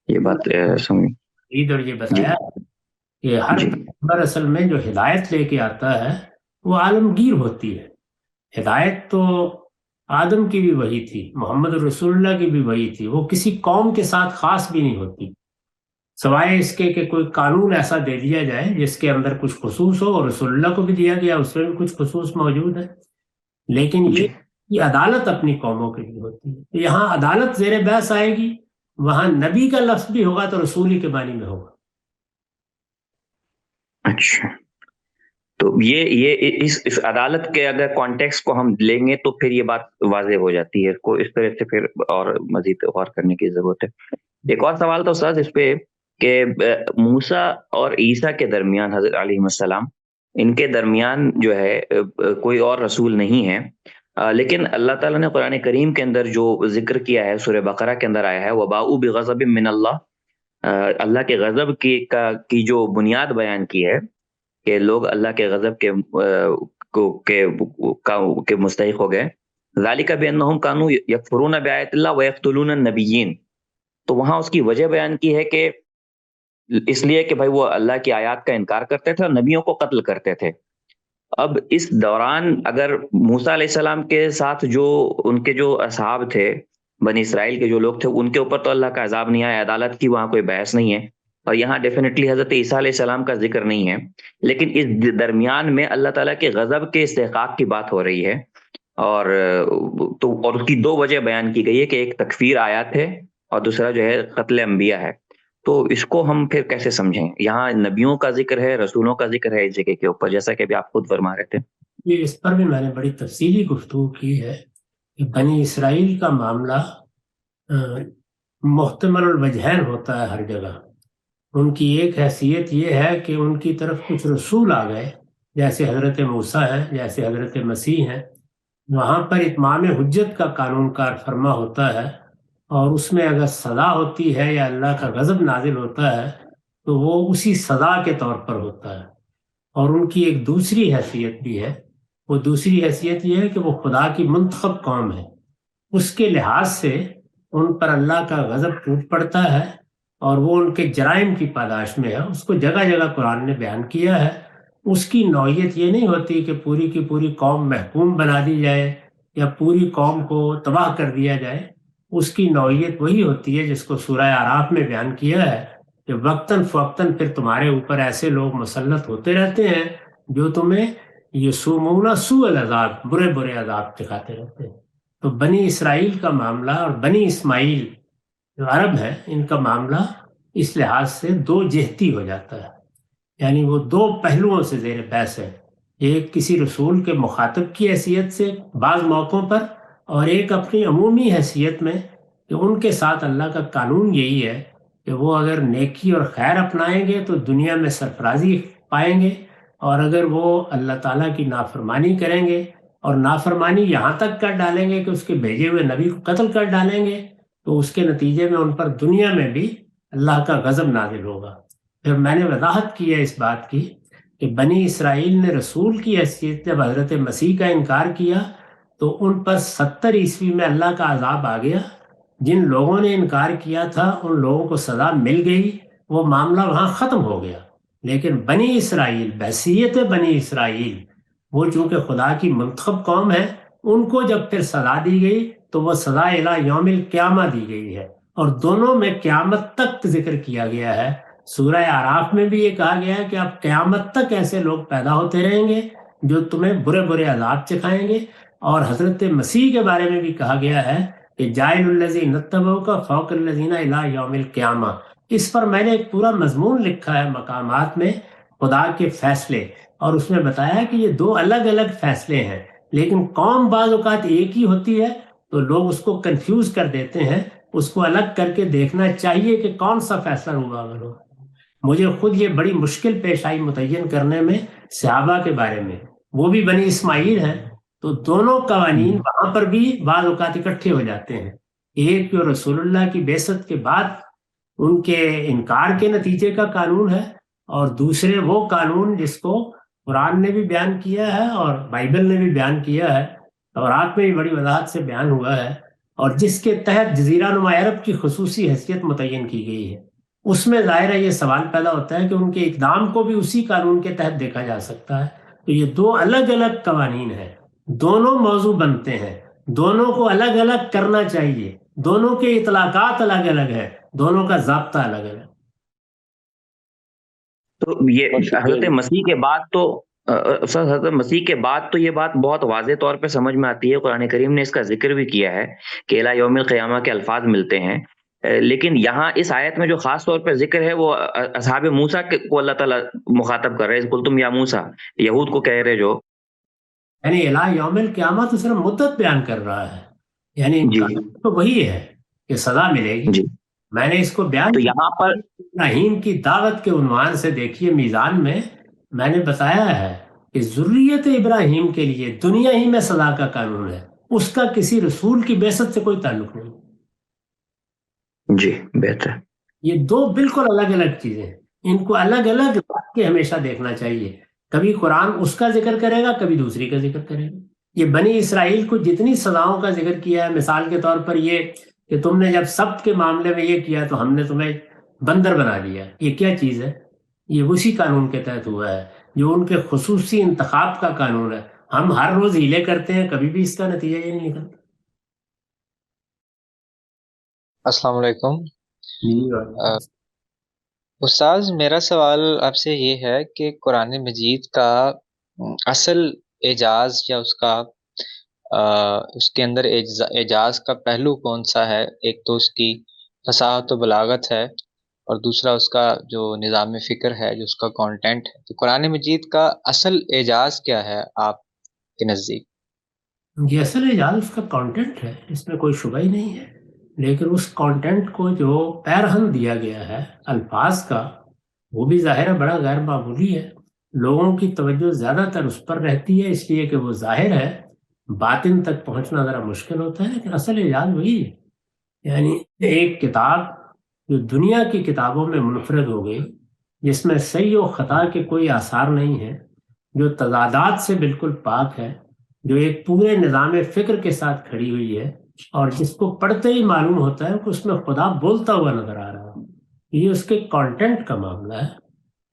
یہ بات سمجھ. عید اور یہ بتایا کہ ہر پیغمبر اصل میں جو ہدایت لے کے آتا ہے وہ عالمگیر ہوتی ہے. ہدایت تو آدم کی بھی وہی تھی, محمد رسول اللہ کی بھی وہی تھی, وہ کسی قوم کے ساتھ خاص بھی نہیں ہوتی, سوائے اس کے کہ کوئی قانون ایسا دے دیا جائے جس کے اندر کچھ خصوص ہو, اور رسول اللہ کو بھی دیا گیا اس میں بھی کچھ خصوص موجود ہے, لیکن یہ عدالت اپنی قوموں کے لیے ہوتی ہے. یہاں عدالت زیر بحث آئے گی, وہاں نبی کا لفظ بھی ہوگا تو رسول ہی کے معنی میں ہوگا. اچھا, تو یہ اس عدالت کے اگر کانٹیکس کو ہم لیں گے تو پھر یہ بات واضح ہو جاتی ہے, کو اس طرح سے پھر اور مزید غور کرنے کی ضرورت ہے. ایک اور سوال تھا استاد اس پہ کہ موسیٰ اور عیسیٰ کے درمیان, حضرت علیہ السلام ان کے درمیان جو ہے کوئی اور رسول نہیں ہے, لیکن اللہ تعالیٰ نے قرآن کریم کے اندر جو ذکر کیا ہے سورہ بقرہ کے اندر آیا ہے وَبَاءُوا بِغَضَبٍ مِّنَ اللَّهِ, اللہ کے غضب کی جو بنیاد بیان کی ہے کہ لوگ اللہ کے غضب کے مستحق ہو گئے. ذَلِكَ بِأَنَّهُمْ كَانُوا يَكْفُرُونَ بِآيَاتِ اللَّهِ وَيَقْتُلُونَ النَّبِيِّينَ. تو وہاں اس کی وجہ بیان کی ہے کہ اس لیے کہ بھائی وہ اللہ کی آیات کا انکار کرتے تھے اور نبیوں کو قتل کرتے تھے. اب اس دوران اگر موسیٰ علیہ السلام کے ساتھ جو ان کے جو اصحاب تھے, بنی اسرائیل کے جو لوگ تھے, ان کے اوپر تو اللہ کا عذاب نہیں آیا, عدالت کی وہاں کوئی بحث نہیں ہے, اور یہاں ڈیفینیٹلی حضرت عیسیٰ علیہ السلام کا ذکر نہیں ہے, لیکن اس درمیان میں اللہ تعالیٰ کے غضب کے استحقاق کی بات ہو رہی ہے. اور تو اور اس کی دو وجہ بیان کی گئی ہے کہ ایک تکفیر آیات ہے اور دوسرا جو ہے قتل انبیاء ہے. تو اس کو ہم پھر کیسے سمجھیں؟ یہاں نبیوں کا ذکر ہے، رسولوں کا ذکر ہے اس جگہ کے اوپر، جیسا کہ ابھی آپ خود فرما رہے تھے. یہ اس پر بھی میں نے بڑی تفصیلی گفتگو کی ہے کہ بنی اسرائیل کا معاملہ محتمل الوجہین ہوتا ہے ہر جگہ. ان کی ایک حیثیت یہ ہے کہ ان کی طرف کچھ رسول آ گئے، جیسے حضرت موسیٰ ہیں، جیسے حضرت مسیح ہیں. وہاں پر اتمام حجت کا قانون کار فرما ہوتا ہے، اور اس میں اگر سزا ہوتی ہے یا اللہ کا غضب نازل ہوتا ہے تو وہ اسی سزا کے طور پر ہوتا ہے. اور ان کی ایک دوسری حیثیت بھی ہے. وہ دوسری حیثیت یہ ہے کہ وہ خدا کی منتخب قوم ہے. اس کے لحاظ سے ان پر اللہ کا غضب ٹوٹ پڑتا ہے، اور وہ ان کے جرائم کی پاداش میں ہے. اس کو جگہ جگہ قرآن نے بیان کیا ہے. اس کی نوعیت یہ نہیں ہوتی کہ پوری کی پوری قوم محکوم بنا دی جائے یا پوری قوم کو تباہ کر دیا جائے. اس کی نوعیت وہی ہوتی ہے جس کو سورہ اعراف میں بیان کیا ہے کہ وقتاً فوقتاً پھر تمہارے اوپر ایسے لوگ مسلط ہوتے رہتے ہیں جو تمہیں یسومون سوء العذاب، برے برے عذاب دکھاتے رہتے ہیں. تو بنی اسرائیل کا معاملہ اور بنی اسماعیل جو عرب ہیں ان کا معاملہ اس لحاظ سے دو جہتی ہو جاتا ہے. یعنی وہ دو پہلوؤں سے زیر بحث ہے. ایک کسی رسول کے مخاطب کی حیثیت سے بعض موقعوں پر، اور ایک اپنی عمومی حیثیت میں کہ ان کے ساتھ اللہ کا قانون یہی ہے کہ وہ اگر نیکی اور خیر اپنائیں گے تو دنیا میں سرفرازی پائیں گے، اور اگر وہ اللہ تعالیٰ کی نافرمانی کریں گے اور نافرمانی یہاں تک کر ڈالیں گے کہ اس کے بھیجے ہوئے نبی کو قتل کر ڈالیں گے تو اس کے نتیجے میں ان پر دنیا میں بھی اللہ کا غضب نازل ہوگا. پھر میں نے وضاحت کی ہے اس بات کی کہ بنی اسرائیل نے رسول کی حیثیت جب حضرت مسیح کا انکار کیا تو ان پر 70 عیسوی میں اللہ کا عذاب آ گیا. جن لوگوں نے انکار کیا تھا ان لوگوں کو سزا مل گئی، وہ معاملہ وہاں ختم ہو گیا. لیکن بنی اسرائیل بحیثیت بنی اسرائیل، وہ چونکہ خدا کی منتخب قوم ہے، ان کو جب پھر سزا دی گئی تو وہ سزا الی یوم القیامہ دی گئی ہے، اور دونوں میں قیامت تک ذکر کیا گیا ہے. سورہ اعراف میں بھی یہ کہا گیا ہے کہ اب قیامت تک ایسے لوگ پیدا ہوتے رہیں گے جو تمہیں برے برے عذاب چکھائیں گے. اور حضرت مسیح کے بارے میں بھی کہا گیا ہے کہ جائل الذین اتبعوک فوق الذین الی یوم القیامہ. اس پر میں نے ایک پورا مضمون لکھا ہے مقامات میں، خدا کے فیصلے، اور اس میں بتایا کہ یہ دو الگ الگ فیصلے ہیں، لیکن قوم بعض اوقات ایک ہی ہوتی ہے تو لوگ اس کو کنفیوز کر دیتے ہیں. اس کو الگ کر کے دیکھنا چاہیے کہ کون سا فیصلہ ہوا اگر ہو. مجھے خود یہ بڑی مشکل پیش آئی متعین کرنے میں صحابہ کے بارے میں. وہ بھی بنی اسماعیل ہیں تو دونوں قوانین وہاں پر بھی بعض اوقات اکٹھے ہو جاتے ہیں. ایک جو رسول اللہ کی بعثت کے بعد ان کے انکار کے نتیجے کا قانون ہے، اور دوسرے وہ قانون جس کو قرآن نے بھی بیان کیا ہے اور بائبل نے بھی بیان کیا ہے، تورات میں بھی بڑی وضاحت سے بیان ہوا ہے، اور جس کے تحت جزیرہ نما عرب کی خصوصی حیثیت متعین کی گئی ہے. اس میں ظاہر ہے یہ سوال پیدا ہوتا ہے کہ ان کے اقدام کو بھی اسی قانون کے تحت دیکھا جا سکتا ہے. تو یہ دو الگ الگ قوانین ہیں، دونوں موضوع بنتے ہیں، دونوں کو الگ الگ کرنا چاہیے، دونوں کے اطلاقات الگ الگ ہیں، دونوں کا ضابطہ الگ الگ. تو یہ حضرت مسیح کے بعد تو حضرت مسیح کے بعد تو یہ بات بہت واضح طور پہ سمجھ میں آتی ہے. قرآن کریم نے اس کا ذکر بھی کیا ہے کہ الی یوم القیامہ کے الفاظ ملتے ہیں، لیکن یہاں اس آیت میں جو خاص طور پہ ذکر ہے وہ اصحاب موسیٰ کو اللہ تعالیٰ مخاطب کر رہے ہیں. قلتم یا موسیٰ، یہود کو کہہ رہے جو، یعنی الی یوم القیامہ تو صرف مدت بیان کر رہا ہے، یعنی تو وہی ہے کہ سزا ملے گی. جی میں نے اس کو بیان تو یہاں پر ابراہیم کی دعوت کے عنوان سے دیکھیے میزان میں نے بتایا ہے کہ ذریت ابراہیم کے لیے دنیا ہی میں سزا کا قانون ہے، اس کا کسی رسول کی بعثت سے کوئی تعلق نہیں. جی بہتر. یہ دو بالکل الگ الگ چیزیں ہیں، ان کو الگ الگ رکھ کے ہمیشہ دیکھنا چاہیے. کبھی قرآن اس کا ذکر کرے گا، کبھی دوسری کا ذکر کرے گا. یہ بنی اسرائیل کو جتنی سزاؤں کا ذکر کیا ہے، مثال کے طور پر یہ کہ تم نے جب سبت کے معاملے میں یہ کیا تو ہم نے تمہیں بندر بنا دیا، یہ کیا چیز ہے؟ یہ اسی قانون کے تحت ہوا ہے جو ان کے خصوصی انتخاب کا قانون ہے. ہم ہر روز ہیلے کرتے ہیں، کبھی بھی اس کا نتیجہ یہ نہیں نکلتا. السلام علیکم استاذ. میرا سوال آپ سے یہ ہے کہ قرآن مجید کا اصل اعجاز یا اس کا اس کے اندر اعجاز کا پہلو کون سا ہے؟ ایک تو اس کی فصاحت و بلاغت ہے، اور دوسرا اس کا جو نظام فکر ہے، جو اس کا کانٹینٹ ہے۔ تو قرآن مجید کا اصل اعجاز کیا ہے آپ کے نزدیک؟ یہ اصل اعجاز اس کا کانٹینٹ ہے، اس میں کوئی شبہ ہی نہیں ہے، لیکن اس کانٹینٹ کو جو پیرہن دیا گیا ہے الفاظ کا، وہ بھی ظاہر ہے بڑا غیر معمولی ہے۔ لوگوں کی توجہ زیادہ تر اس پر رہتی ہے، اس لیے کہ وہ ظاہر ہے، باطن تک پہنچنا ذرا مشکل ہوتا ہے، لیکن اصل اعجاز وہی ہے۔ یعنی ایک کتاب جو دنیا کی کتابوں میں منفرد ہو گئی، جس میں صحیح و خطا کے کوئی آثار نہیں ہیں، جو تضادات سے بالکل پاک ہے، جو ایک پورے نظام فکر کے ساتھ کھڑی ہوئی ہے، اور جس کو پڑھتے ہی معلوم ہوتا ہے کہ اس میں خدا بولتا ہوا نظر آ رہا ہے۔ یہ اس کے کانٹینٹ کا معاملہ ہے۔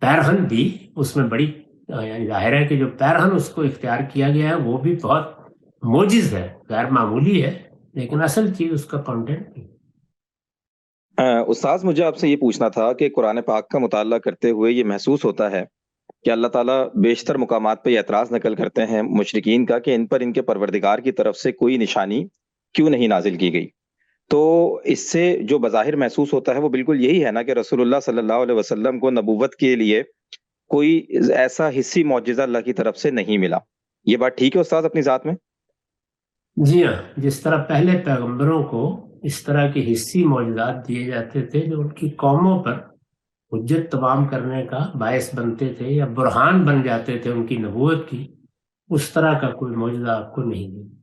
پیرہن بھی اس میں بڑی یعنی ظاہر ہے کہ جو پیرہن اس کو اختیار کیا گیا ہے وہ بھی بہت موجز ہے، غیر معمولی ہے، لیکن اصل چیز اس کا کانٹینٹ بھی۔ استاذ مجھے آپ سے یہ پوچھنا تھا کہ قرآن پاک کا مطالعہ کرتے ہوئے یہ محسوس ہوتا ہے کہ اللہ تعالیٰ بیشتر مقامات پہ یہ اعتراض نقل کرتے ہیں مشرکین کا کہ ان پر ان کے پروردگار کی طرف سے کوئی نشانی کیوں نہیں نازل کی گئی۔ تو اس سے جو بظاہر محسوس ہوتا ہے وہ بالکل یہی ہے نا کہ رسول اللہ صلی اللہ علیہ وسلم کو نبوت کے لیے کوئی ایسا حصی معجزہ اللہ کی طرف سے نہیں ملا۔ یہ بات ٹھیک ہے استاذ اپنی ذات میں؟ جی ہاں، جس طرح پہلے پیغمبروں کو اس طرح کے حصی معجزات دیے جاتے تھے جو ان کی قوموں پر حجت تمام کرنے کا باعث بنتے تھے یا برہان بن جاتے تھے ان کی نبوت کی، اس طرح کا کوئی معجزہ آپ کو نہیں ملا۔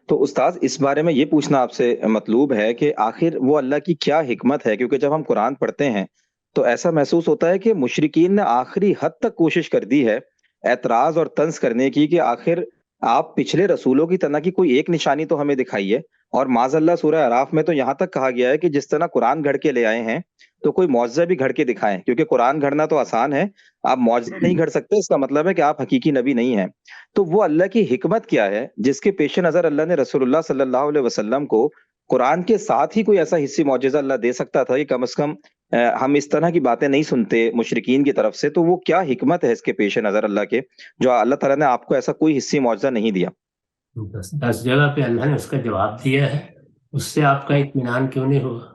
تو استاذ اس بارے میں یہ پوچھنا آپ سے مطلوب ہے کہ آخر وہ اللہ کی کیا حکمت ہے، کیونکہ جب ہم قرآن پڑھتے ہیں تو ایسا محسوس ہوتا ہے کہ مشرکین نے آخری حد تک کوشش کر دی ہے اعتراض اور طنز کرنے کی کہ آخر آپ پچھلے رسولوں کی طرح کی کوئی ایک نشانی تو ہمیں دکھائیے، اور معاذ اللہ سورہ اعراف میں تو یہاں تک کہا گیا ہے کہ جس طرح قرآن گھڑ کے لے آئے ہیں تو کوئی معجزہ بھی گھڑ کے دکھائیں، کیونکہ قرآن گھڑنا تو آسان ہے، آپ معجزہ نہیں گھڑ سکتے، اس کا مطلب ہے کہ آپ حقیقی نبی نہیں ہیں۔ تو وہ اللہ کی حکمت کیا ہے جس کے پیش نظر اللہ نے رسول اللہ صلی اللہ علیہ وسلم کو قرآن کے ساتھ ہی کوئی ایسا حصی معجزہ اللہ دے سکتا تھا کہ کم از کم ہم اس طرح کی باتیں نہیں سنتے مشرکین کی طرف سے؟ تو وہ کیا حکمت ہے اس کے پیش نظر اللہ کے جو اللہ تعالیٰ نے آپ کو ایسا کوئی حصی معجزہ نہیں دیا؟ 10 جگہ پہ اللہ نے اس کا جواب دیا ہے، اس سے آپ کا اطمینان کیوں نہیں ہوگا؟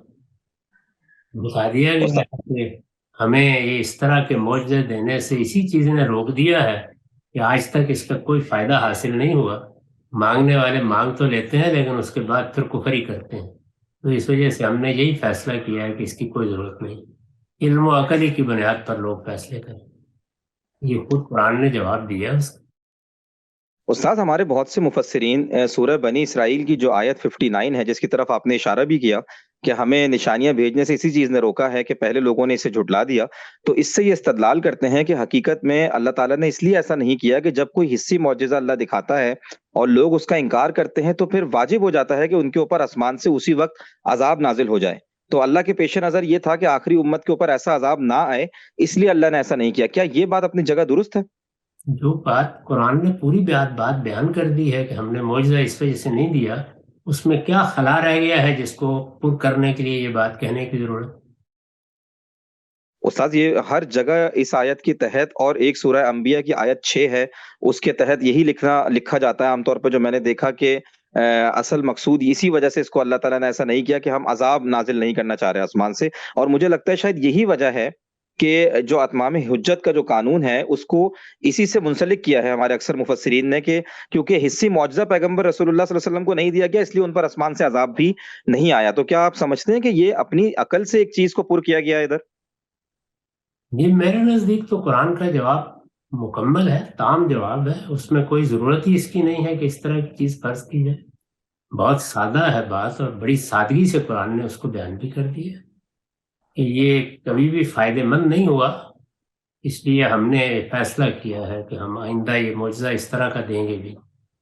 بتا دیا گیا کہ ہمیں یہ اس طرح کے معجزے دینے سے اسی چیز نے روک دیا ہے کہ آج تک اس کا کوئی فائدہ حاصل نہیں ہوا۔ مانگنے والے مانگ تو لیتے ہیں لیکن اس کے بعد پھر کفر ہی کرتے ہیں، تو اس وجہ سے ہم نے یہی فیصلہ کیا ہے کہ اس کی کوئی ضرورت نہیں، علم و عقل ہی کی بنیاد پر لوگ فیصلے کریں۔ یہ خود قرآن نے جواب دیا اس کا۔ استاد ہمارے بہت سے مفسرین سورہ بنی اسرائیل کی جو آیت 59 ہے جس کی طرف آپ نے اشارہ بھی کیا کہ ہمیں نشانیاں بھیجنے سے اسی چیز نے روکا ہے کہ پہلے لوگوں نے اسے جھٹلا دیا، تو اس سے یہ استدلال کرتے ہیں کہ حقیقت میں اللہ تعالیٰ نے اس لیے ایسا نہیں کیا کہ جب کوئی حصی معجزہ اللہ دکھاتا ہے اور لوگ اس کا انکار کرتے ہیں تو پھر واجب ہو جاتا ہے کہ ان کے اوپر آسمان سے اسی وقت عذاب نازل ہو جائے۔ تو اللہ کے پیش نظر یہ تھا کہ آخری امت کے اوپر ایسا عذاب نہ آئے، اس لیے اللہ نے ایسا نہیں کیا۔ کیا یہ بات اپنی جگہ درست ہے؟ جو بات قرآن نے پوری بات بیان کر دی ہے کہ ہم نے معجزہ اس وجہ سے نہیں دیا، اس میں کیا خلا رہ گیا ہے جس کو پر کرنے کے لیے یہ بات کہنے کی ضرورت؟ استاد یہ ہر جگہ اس آیت کے تحت، اور ایک سورہ انبیاء کی آیت 6 ہے اس کے تحت یہی لکھا جاتا ہے عام طور پر، جو میں نے دیکھا کہ اصل مقصود اسی وجہ سے اس کو اللہ تعالیٰ نے ایسا نہیں کیا کہ ہم عذاب نازل نہیں کرنا چاہ رہے آسمان سے، اور مجھے لگتا ہے شاید یہی وجہ ہے کہ جو اتمام حجت کا جو قانون ہے اس کو اسی سے منسلک کیا ہے ہمارے اکثر مفسرین نے، کہ کیونکہ حصی معجزہ پیغمبر رسول اللہ صلی اللہ علیہ وسلم کو نہیں دیا گیا اس لیے ان پر آسمان سے عذاب بھی نہیں آیا۔ تو کیا آپ سمجھتے ہیں کہ یہ اپنی عقل سے ایک چیز کو پر کیا گیا ہے ادھر؟ یہ میرے نزدیک تو قرآن کا جواب مکمل ہے، تام جواب ہے، اس میں کوئی ضرورت ہی اس کی نہیں ہے کہ اس طرح کی چیز فرض کی جائے۔ بہت سادہ ہے بات، اور بڑی سادگی سے قرآن نے اس کو بیان بھی کر دیا کہ یہ کبھی بھی فائدہ مند نہیں ہوا، اس لیے ہم نے فیصلہ کیا ہے کہ ہم آئندہ یہ معجزہ اس طرح کا دیں گے بھی،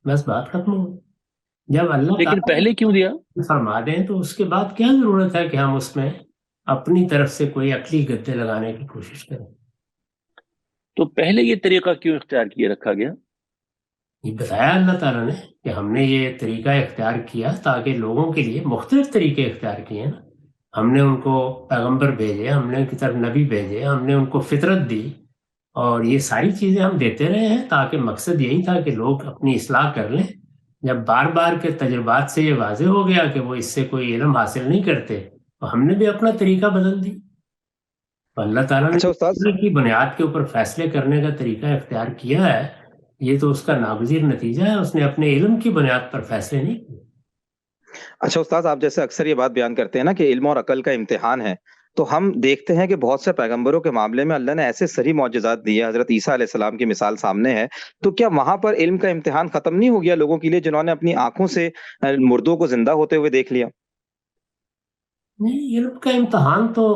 بس بات ختم ہو۔ جب اللہ لیکن پہلے کیوں دیا؟ فرما دیں تو اس کے بعد کیا ضرورت ہے کہ ہم اس میں اپنی طرف سے کوئی عقلی گدے لگانے کی کوشش کریں؟ تو پہلے یہ طریقہ کیوں اختیار کیے رکھا گیا؟ یہ بتایا اللہ تعالیٰ نے کہ ہم نے یہ طریقہ اختیار کیا تاکہ لوگوں کے لیے مختلف طریقے اختیار کیے نا، ہم نے ان کو پیغمبر بھیجے، ہم نے ان کی طرف نبی بھیجے، ہم نے ان کو فطرت دی، اور یہ ساری چیزیں ہم دیتے رہے ہیں تاکہ مقصد یہی تھا کہ لوگ اپنی اصلاح کر لیں، جب بار بار کے تجربات سے یہ واضح ہو گیا کہ وہ اس سے کوئی علم حاصل نہیں کرتے تو ہم نے بھی اپنا طریقہ بدل دی. تو اللہ تعالیٰ نے اچھا استاد، علم کی بنیاد کے اوپر فیصلے کرنے کا طریقہ اختیار کیا ہے، یہ تو اس کا ناگزیر نتیجہ ہے. اس نے اپنے علم کی بنیاد پر فیصلے نہیں کیے. اچھا استاد، آپ جیسے اکثر یہ بات بیان کرتے ہیں نا کہ علم اور عقل کا امتحان ہے، تو ہم دیکھتے ہیں کہ بہت سے پیغمبروں کے معاملے میں اللہ نے ایسے صریح معجزات دیے. حضرت عیسیٰ علیہ السلام کی مثال سامنے ہے، تو کیا وہاں پر علم کا امتحان ختم نہیں ہو گیا لوگوں کے لیے جنہوں نے اپنی آنکھوں سے مردوں کو زندہ ہوتے ہوئے دیکھ لیا؟ نہیں، علم کا امتحان تو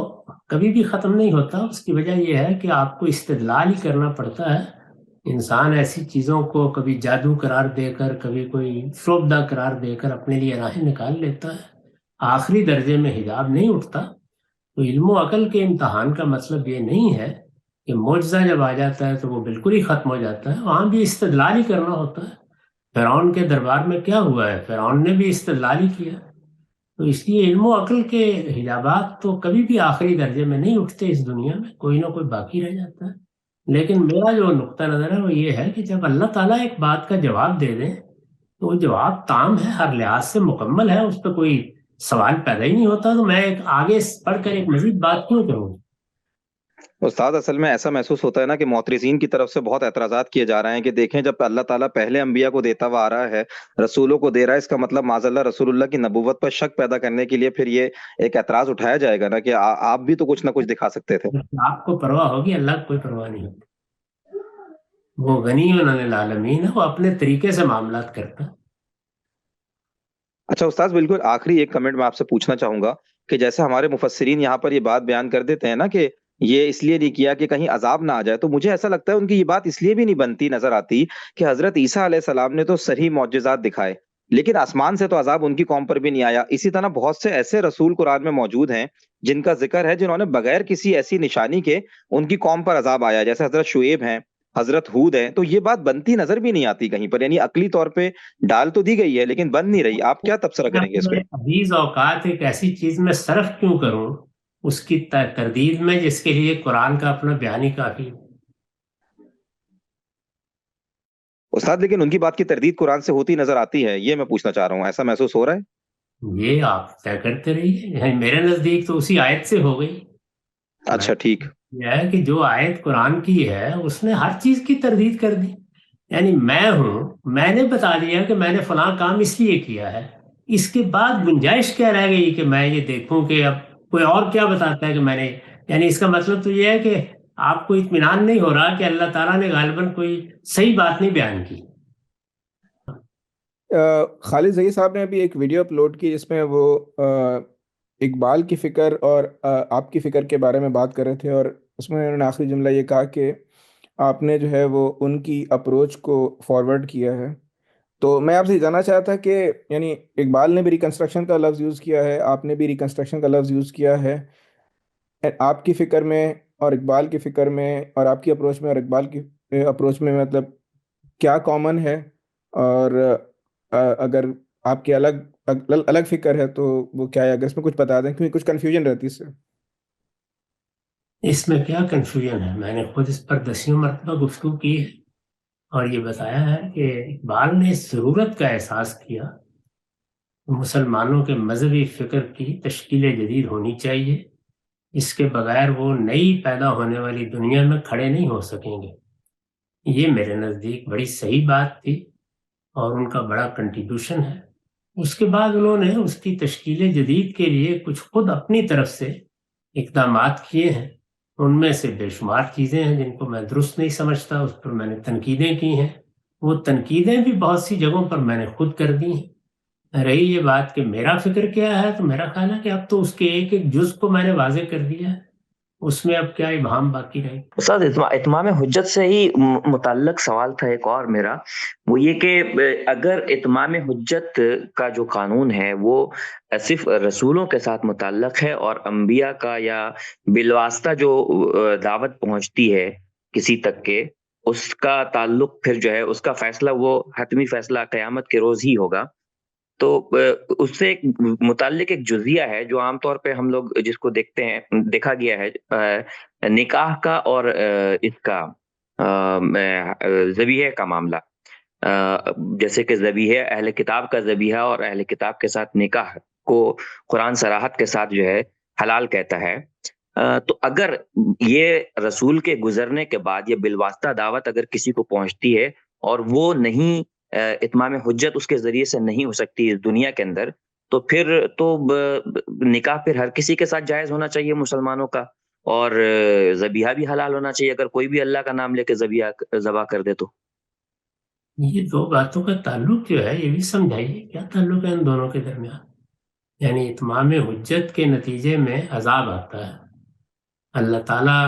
کبھی بھی ختم نہیں ہوتا. اس کی وجہ یہ ہے کہ آپ کو استدلال ہی کرنا پڑتا ہے. انسان ایسی چیزوں کو کبھی جادو قرار دے کر، کبھی کوئی شعبدہ قرار دے کر اپنے لیے راہیں نکال لیتا ہے. آخری درجے میں حجاب نہیں اٹھتا. تو علم و عقل کے امتحان کا مطلب یہ نہیں ہے کہ معجزہ جب آ جاتا ہے تو وہ بالکل ہی ختم ہو جاتا ہے. وہاں بھی استدلال ہی کرنا ہوتا ہے. فرعون کے دربار میں کیا ہوا ہے؟ فرعون نے بھی استدلال ہی کیا. تو اس لیے علم و عقل کے حجابات تو کبھی بھی آخری درجے میں نہیں اٹھتے. اس دنیا میں کوئی نہ کوئی باقی رہ جاتا ہے. لیکن میرا جو نقطہ نظر ہے وہ یہ ہے کہ جب اللہ تعالیٰ ایک بات کا جواب دے دیں تو وہ جواب تام ہے، ہر لحاظ سے مکمل ہے، اس پہ کوئی سوال پیدا ہی نہیں ہوتا. تو میں ایک آگے پڑھ کر ایک مزید بات کیوں کروں؟ استاد، اصل میں ایسا محسوس ہوتا ہے نا کہ معترضین کی طرف سے بہت اعتراضات کیے جا رہے ہیں کہ دیکھیں جب اللہ تعالیٰ پہلے انبیاء کو دیتا ہوا آ رہا ہے، رسولوں کو دے رہا ہے، اس کا مطلب معاذ اللہ رسول اللہ کی نبوت پر شک پیدا کرنے کے لیے پھر یہ ایک اعتراض اٹھایا جائے گا نا کہ آپ بھی تو کچھ نہ کچھ دکھا سکتے تھے. آپ کو پرواہ ہوگی، اللہ کو کوئی پرواہ نہیں ہوتی. وہ غنی عن العالمین ہے، وہ اپنے طریقے سے معاملات کرتا ہے. اچھا استاد، بالکل آخری ایک کمنٹ میں آپ سے پوچھنا چاہوں گا کہ جیسے ہمارے مفسرین یہاں پر یہ بات بیان کر دیتے ہیں نا کہ یہ اس لیے نہیں کیا کہ کہیں عذاب نہ آ جائے، تو مجھے ایسا لگتا ہے ان کی یہ بات اس لیے بھی نہیں بنتی نظر آتی کہ حضرت عیسیٰ علیہ السلام نے تو صحیح معجزات دکھائے، لیکن آسمان سے تو عذاب ان کی قوم پر بھی نہیں آیا. اسی طرح بہت سے ایسے رسول قرآن میں موجود ہیں جن کا ذکر ہے جنہوں نے بغیر کسی ایسی نشانی کے ان کی قوم پر عذاب آیا، جیسے حضرت شعیب ہیں، حضرت ہود ہیں. تو یہ بات بنتی نظر بھی نہیں آتی کہیں پر، یعنی عقلی طور پہ ڈال تو دی گئی ہے لیکن بن نہیں رہی. آپ کیا تبصرہ کریں گے اس پہ؟ عزیز اوقات ایک ایسی چیز میں صرف کیوں کروں اس کی تردید میں جس کے لیے قرآن کا اپنا بیان ہی کافی ہے. استاد، لیکن ان کی بات کی تردید قرآن سے ہوتی نظر آتی ہے، یہ میں پوچھنا چاہ رہا ہوں، ایسا محسوس ہو رہا ہے؟ یہ آپ طے کرتے رہیے. میرے نزدیک تو اسی آیت سے ہو گئی. اچھا ٹھیک. یہ ہے کہ جو آیت قرآن کی ہے اس نے ہر چیز کی تردید کر دی. یعنی میں نے بتا دیا کہ میں نے فلاں کام اس لیے کیا ہے، اس کے بعد گنجائش کیا رہ گئی کہ میں یہ دیکھوں کہ اب کوئی اور کیا بتاتا ہے کہ میں نے، یعنی اس کا مطلب تو یہ ہے کہ آپ کو اطمینان نہیں ہو رہا کہ اللہ تعالیٰ نے غالباً کوئی صحیح بات نہیں بیان کی. خالد ظہیر صاحب نے ابھی ایک ویڈیو اپلوڈ کی جس میں وہ اقبال کی فکر اور آپ کی فکر کے بارے میں بات کر رہے تھے، اور اس میں انہوں نے آخری جملہ یہ کہا کہ آپ نے جو ہے وہ ان کی اپروچ کو فارورڈ کیا ہے. تو میں آپ سے جاننا چاہتا کہ یعنی اقبال نے بھی ریکنسٹرکشن کا لفظ یوز کیا ہے، آپ نے بھی ریکنسٹرکشن کا لفظ یوز کیا ہے، آپ کی فکر میں اور اقبال کی فکر میں اور آپ کی اپروچ میں اور اقبال کی اپروچ میں مطلب کیا کامن ہے، اور اگر آپ کی الگ فکر ہے تو وہ کیا ہے؟ اگر اس میں کچھ بتا دیں کیونکہ کچھ کنفیوژن رہتی ہے اس سے. اس میں کیا کنفیوژن ہے؟ میں نے خود اس پر 10 مرتبہ گفتگو کی ہے اور یہ بتایا ہے کہ اقبال نے اس ضرورت کا احساس کیا مسلمانوں کے مذہبی فکر کی تشکیل جدید ہونی چاہیے. اس کے بغیر وہ نئی پیدا ہونے والی دنیا میں کھڑے نہیں ہو سکیں گے. یہ میرے نزدیک بڑی صحیح بات تھی اور ان کا بڑا کنٹریبیوشن ہے. اس کے بعد انہوں نے اس کی تشکیل جدید کے لیے کچھ خود اپنی طرف سے اقدامات کیے ہیں. ان میں سے بے شمار چیزیں ہیں جن کو میں درست نہیں سمجھتا، اس پر میں نے تنقیدیں کی ہیں. وہ تنقیدیں بھی بہت سی جگہوں پر میں نے خود کر دی ہیں. رہی یہ بات کہ میرا فکر کیا ہے، تو میرا خیال ہے کہ اب تو اس کے ایک ایک جز کو میں نے واضح کر دیا ہے، اس میں اب کیا ابہام باقی رہے. استاد، اتمام حجت سے ہی متعلق سوال تھا ایک اور میرا، وہ یہ کہ اگر اتمام حجت کا جو قانون ہے وہ صرف رسولوں کے ساتھ متعلق ہے اور انبیاء کا یا بالواسطہ جو دعوت پہنچتی ہے کسی تک کے، اس کا تعلق پھر جو ہے اس کا فیصلہ وہ حتمی فیصلہ قیامت کے روز ہی ہوگا، تو اس سے ایک متعلق ایک جزیہ ہے جو عام طور پہ ہم لوگ جس کو دیکھتے ہیں، دیکھا گیا ہے، نکاح کا اور اس کا ذبیحہ کا معاملہ. جیسے کہ ذبیحہ اہل کتاب کا ذبیحہ اور اہل کتاب کے ساتھ نکاح کو قرآن صراحت کے ساتھ جو ہے حلال کہتا ہے، تو اگر یہ رسول کے گزرنے کے بعد یہ بالواسطہ دعوت اگر کسی کو پہنچتی ہے اور وہ نہیں اتمام حجت اس کے ذریعے سے نہیں ہو سکتی اس دنیا کے اندر، تو پھر تو نکاح پھر ہر کسی کے ساتھ جائز ہونا چاہیے مسلمانوں کا، اور ذبیحہ بھی حلال ہونا چاہیے اگر کوئی بھی اللہ کا نام لے کے ذبح کر دے تو۔ یہ دو باتوں کا تعلق جو ہے یہ بھی سمجھائیے، کیا تعلق ہے ان دونوں کے درمیان؟ یعنی اتمام حجت کے نتیجے میں عذاب آتا ہے، اللہ تعالیٰ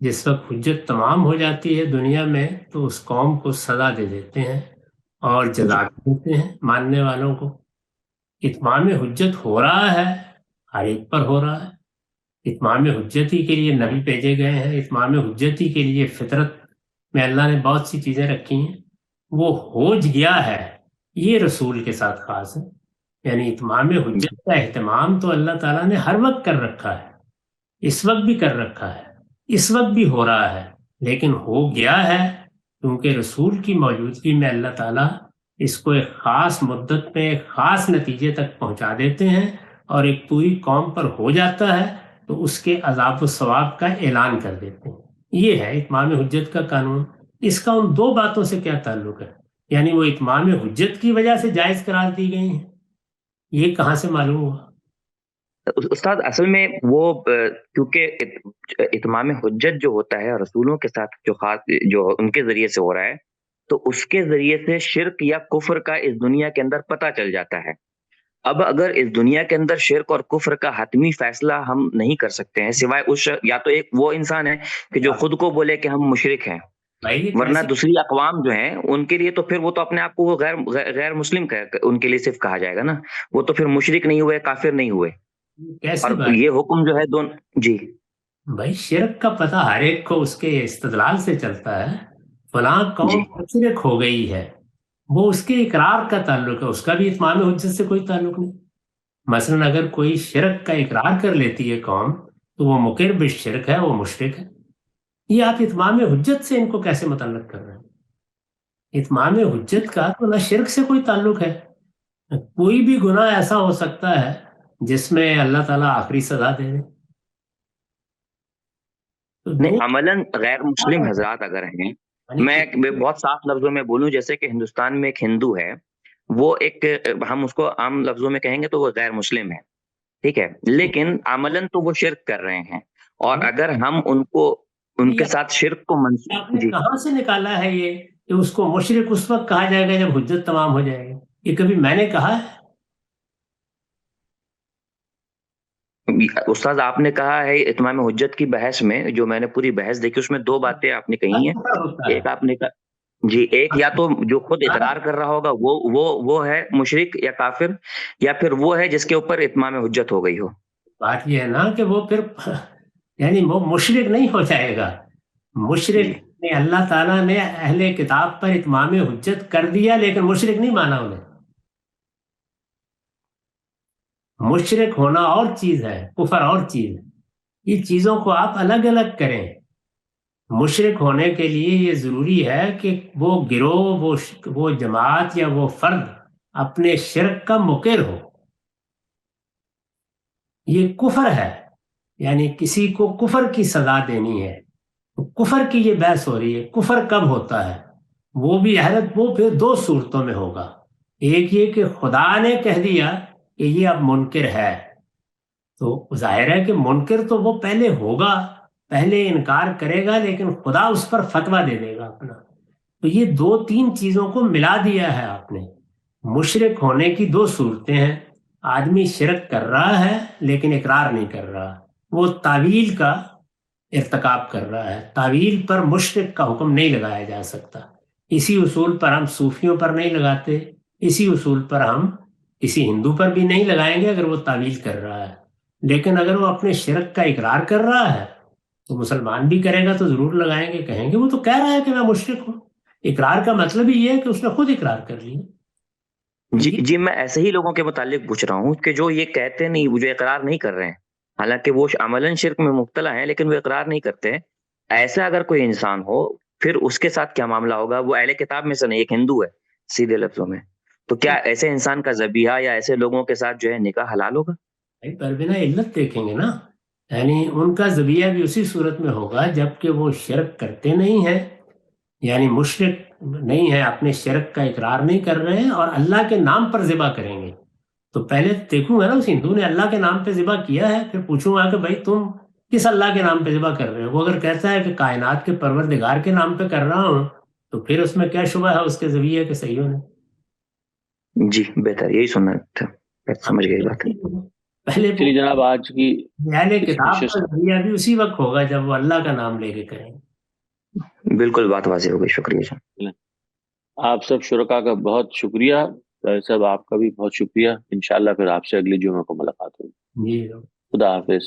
جس وقت حجت تمام ہو جاتی ہے دنیا میں تو اس قوم کو سزا دے دیتے ہیں اور جزا دیتے ہیں ماننے والوں کو۔ اتمام حجت ہو رہا ہے، ہر ایک پر ہو رہا ہے، اتمام حجت ہی کے لیے نبی بھیجے گئے ہیں، اتمام حجت ہی کے لیے فطرت میں اللہ نے بہت سی چیزیں رکھی ہیں، وہ ہو گیا ہے، یہ رسول کے ساتھ خاص ہے۔ یعنی اتمام حجت کا اہتمام تو اللہ تعالیٰ نے ہر وقت کر رکھا ہے، اس وقت بھی کر رکھا ہے، اس وقت بھی ہو رہا ہے، لیکن ہو گیا ہے کیونکہ رسول کی موجودگی میں اللہ تعالیٰ اس کو ایک خاص مدت میں ایک خاص نتیجے تک پہنچا دیتے ہیں، اور ایک پوری قوم پر ہو جاتا ہے تو اس کے عذاب و ثواب کا اعلان کر دیتے ہیں۔ یہ ہے اتمام حجت کا قانون۔ اس کا ان دو باتوں سے کیا تعلق ہے؟ یعنی وہ اتمام حجت کی وجہ سے جائز قرار دی گئی ہیں، یہ کہاں سے معلوم ہوا؟ استاد اصل میں وہ کیونکہ اتمام حجت جو ہوتا ہے رسولوں کے ساتھ جو خاص جو ان کے ذریعے سے ہو رہا ہے، تو اس کے ذریعے سے شرک یا کفر کا اس دنیا کے اندر پتہ چل جاتا ہے۔ اب اگر اس دنیا کے اندر شرک اور کفر کا حتمی فیصلہ ہم نہیں کر سکتے ہیں سوائے اس یا تو ایک وہ انسان ہے کہ جو خود کو بولے کہ ہم مشرک ہیں، ورنہ دوسری اقوام جو ہیں ان کے لیے تو پھر وہ تو اپنے آپ کو وہ غیر مسلم ان کے لیے صرف کہا جائے گا نا، وہ تو پھر مشرک نہیں ہوئے، کافر نہیں ہوئے۔ اور یہ حکم جو ہے جی بھائی شرک کا پتہ ہر ایک کو اس کے استدلال سے چلتا ہے، فلاں قوم مشرک ہو گئی ہے، وہ اس کے اقرار کا تعلق ہے، اس کا بھی اتمام حجت سے کوئی تعلق نہیں۔ مثلا اگر کوئی شرک کا اقرار کر لیتی ہے قوم تو وہ مقر بالشرک ہے، وہ مشرک ہے۔ یہ آپ اتمام حجت سے ان کو کیسے متعلق کر رہے ہیں؟ اتمام حجت کا تو نہ شرک سے کوئی تعلق ہے، کوئی بھی گناہ ایسا ہو سکتا ہے جس میں اللہ تعالیٰ آخری سزا دے دے۔ نہیں، عملاً غیر مسلم حضرات اگر ہیں، میں بہت صاف لفظوں میں بولوں، جیسے کہ ہندوستان میں ایک ہندو ہے، وہ ایک ہم اس کو عام لفظوں میں کہیں گے تو وہ غیر مسلم ہے، ٹھیک ہے، لیکن عملاً تو وہ شرک کر رہے ہیں، اور اگر ہم ان کے ساتھ شرک کو کہاں سے نکالا ہے یہ کہ اس کو مشرک اس وقت کہا جائے گا جب حجت تمام ہو جائے گی؟ یہ کبھی میں نے کہا ہے؟ استاد آپ نے کہا ہے اتمام حجت کی بحث میں، جو میں نے پوری بحث دیکھی اس میں دو باتیں آپ نے کہی ہیں۔ ایک آپ نے کہا جی، ایک یا تو جو خود اقرار کر رہا ہوگا وہ ہے مشرک یا کافر، یا پھر وہ ہے جس کے اوپر اتمام حجت ہو گئی ہو۔ بات یہ ہے نا کہ وہ پھر یعنی وہ مشرک نہیں ہو جائے گا، مشرک نے اللہ تعالیٰ نے اہل کتاب پر اتمام حجت کر دیا لیکن مشرک نہیں مانا انہیں۔ مشرک ہونا اور چیز ہے، کفر اور چیز ہے، یہ چیزوں کو آپ الگ الگ کریں۔ مشرک ہونے کے لیے یہ ضروری ہے کہ وہ گروہ وہ جماعت یا وہ فرد اپنے شرک کا مقر ہو۔ یہ کفر ہے، یعنی کسی کو کفر کی سزا دینی ہے، کفر کی یہ بحث ہو رہی ہے۔ کفر کب ہوتا ہے؟ وہ بھی حیرت، وہ پھر دو صورتوں میں ہوگا۔ ایک یہ کہ خدا نے کہہ دیا کہ یہ اب منکر ہے، تو ظاہر ہے کہ منکر تو وہ پہلے ہوگا، پہلے انکار کرے گا، لیکن خدا اس پر فتویٰ دے دے گا اپنا۔ تو یہ دو تین چیزوں کو ملا دیا ہے آپ نے۔ مشرک ہونے کی دو صورتیں ہیں، آدمی شرک کر رہا ہے لیکن اقرار نہیں کر رہا، وہ تعویل کا ارتکاب کر رہا ہے۔ تعویل پر مشرک کا حکم نہیں لگایا جا سکتا۔ اسی اصول پر ہم صوفیوں پر نہیں لگاتے، اسی اصول پر ہم کسی ہندو پر بھی نہیں لگائیں گے اگر وہ تعویل کر رہا ہے۔ لیکن اگر وہ اپنے شرک کا اقرار کر رہا ہے تو مسلمان بھی کرے گا تو ضرور لگائیں گے، کہیں گے وہ تو کہہ رہا ہے کہ میں مشرک ہوں۔ اقرار کا مطلب ہی یہ ہے کہ اس نے خود اقرار کر لیا۔ جی میں ایسے ہی لوگوں کے متعلق پوچھ رہا ہوں کہ جو یہ کہتے نہیں، جو اقرار نہیں کر رہے ہیں، حالانکہ وہ عملاً شرک میں مبتلا ہیں لیکن وہ اقرار نہیں کرتے۔ ایسا اگر کوئی انسان ہو پھر اس کے ساتھ کیا معاملہ ہوگا؟ وہ اہل کتاب میں سے نہیں، ایک ہندو ہے سیدھے لفظوں میں، تو کیا ایسے انسان کا ذبیحہ یا ایسے لوگوں کے ساتھ جو ہے نکاح حلال ہوگا؟ پر بنا علت دیکھیں گے نا، یعنی ان کا ذبیحہ بھی اسی صورت میں ہوگا جبکہ وہ شرک کرتے نہیں ہیں، یعنی مشرک نہیں ہے، اپنے شرک کا اقرار نہیں کر رہے ہیں اور اللہ کے نام پر ذبح کریں گے. تو پہلے دیکھوں گا نا اس ہندو نے اللہ کے نام پہ ذبح کیا ہے، پھر پوچھوں گا کہ بھائی تم کس اللہ کے نام پہ ذبح کر رہے ہو. وہ اگر کہتا ہے کہ کائنات کے پروردگار کے نام پہ کر رہا ہوں تو پھر اس میں کیا شبہ ہے اس کے ذبیحے کے صحیح ہونے. جی بہتر، یہی سننا تھا، سمجھ گئی بات. پہلے چلیے جناب، آج کی اہل کتاب کا ذریعہ بھی اسی وقت ہوگا جب وہ اللہ کا نام لے کے کریں. بالکل بات واضح ہو گئی، شکریہ جان. آپ سب شرکا کا بہت شکریہ، سب آپ کا بھی بہت شکریہ. انشاءاللہ پھر آپ سے اگلے جمعہ کو ملاقات ہوگی. جی خدا حافظ.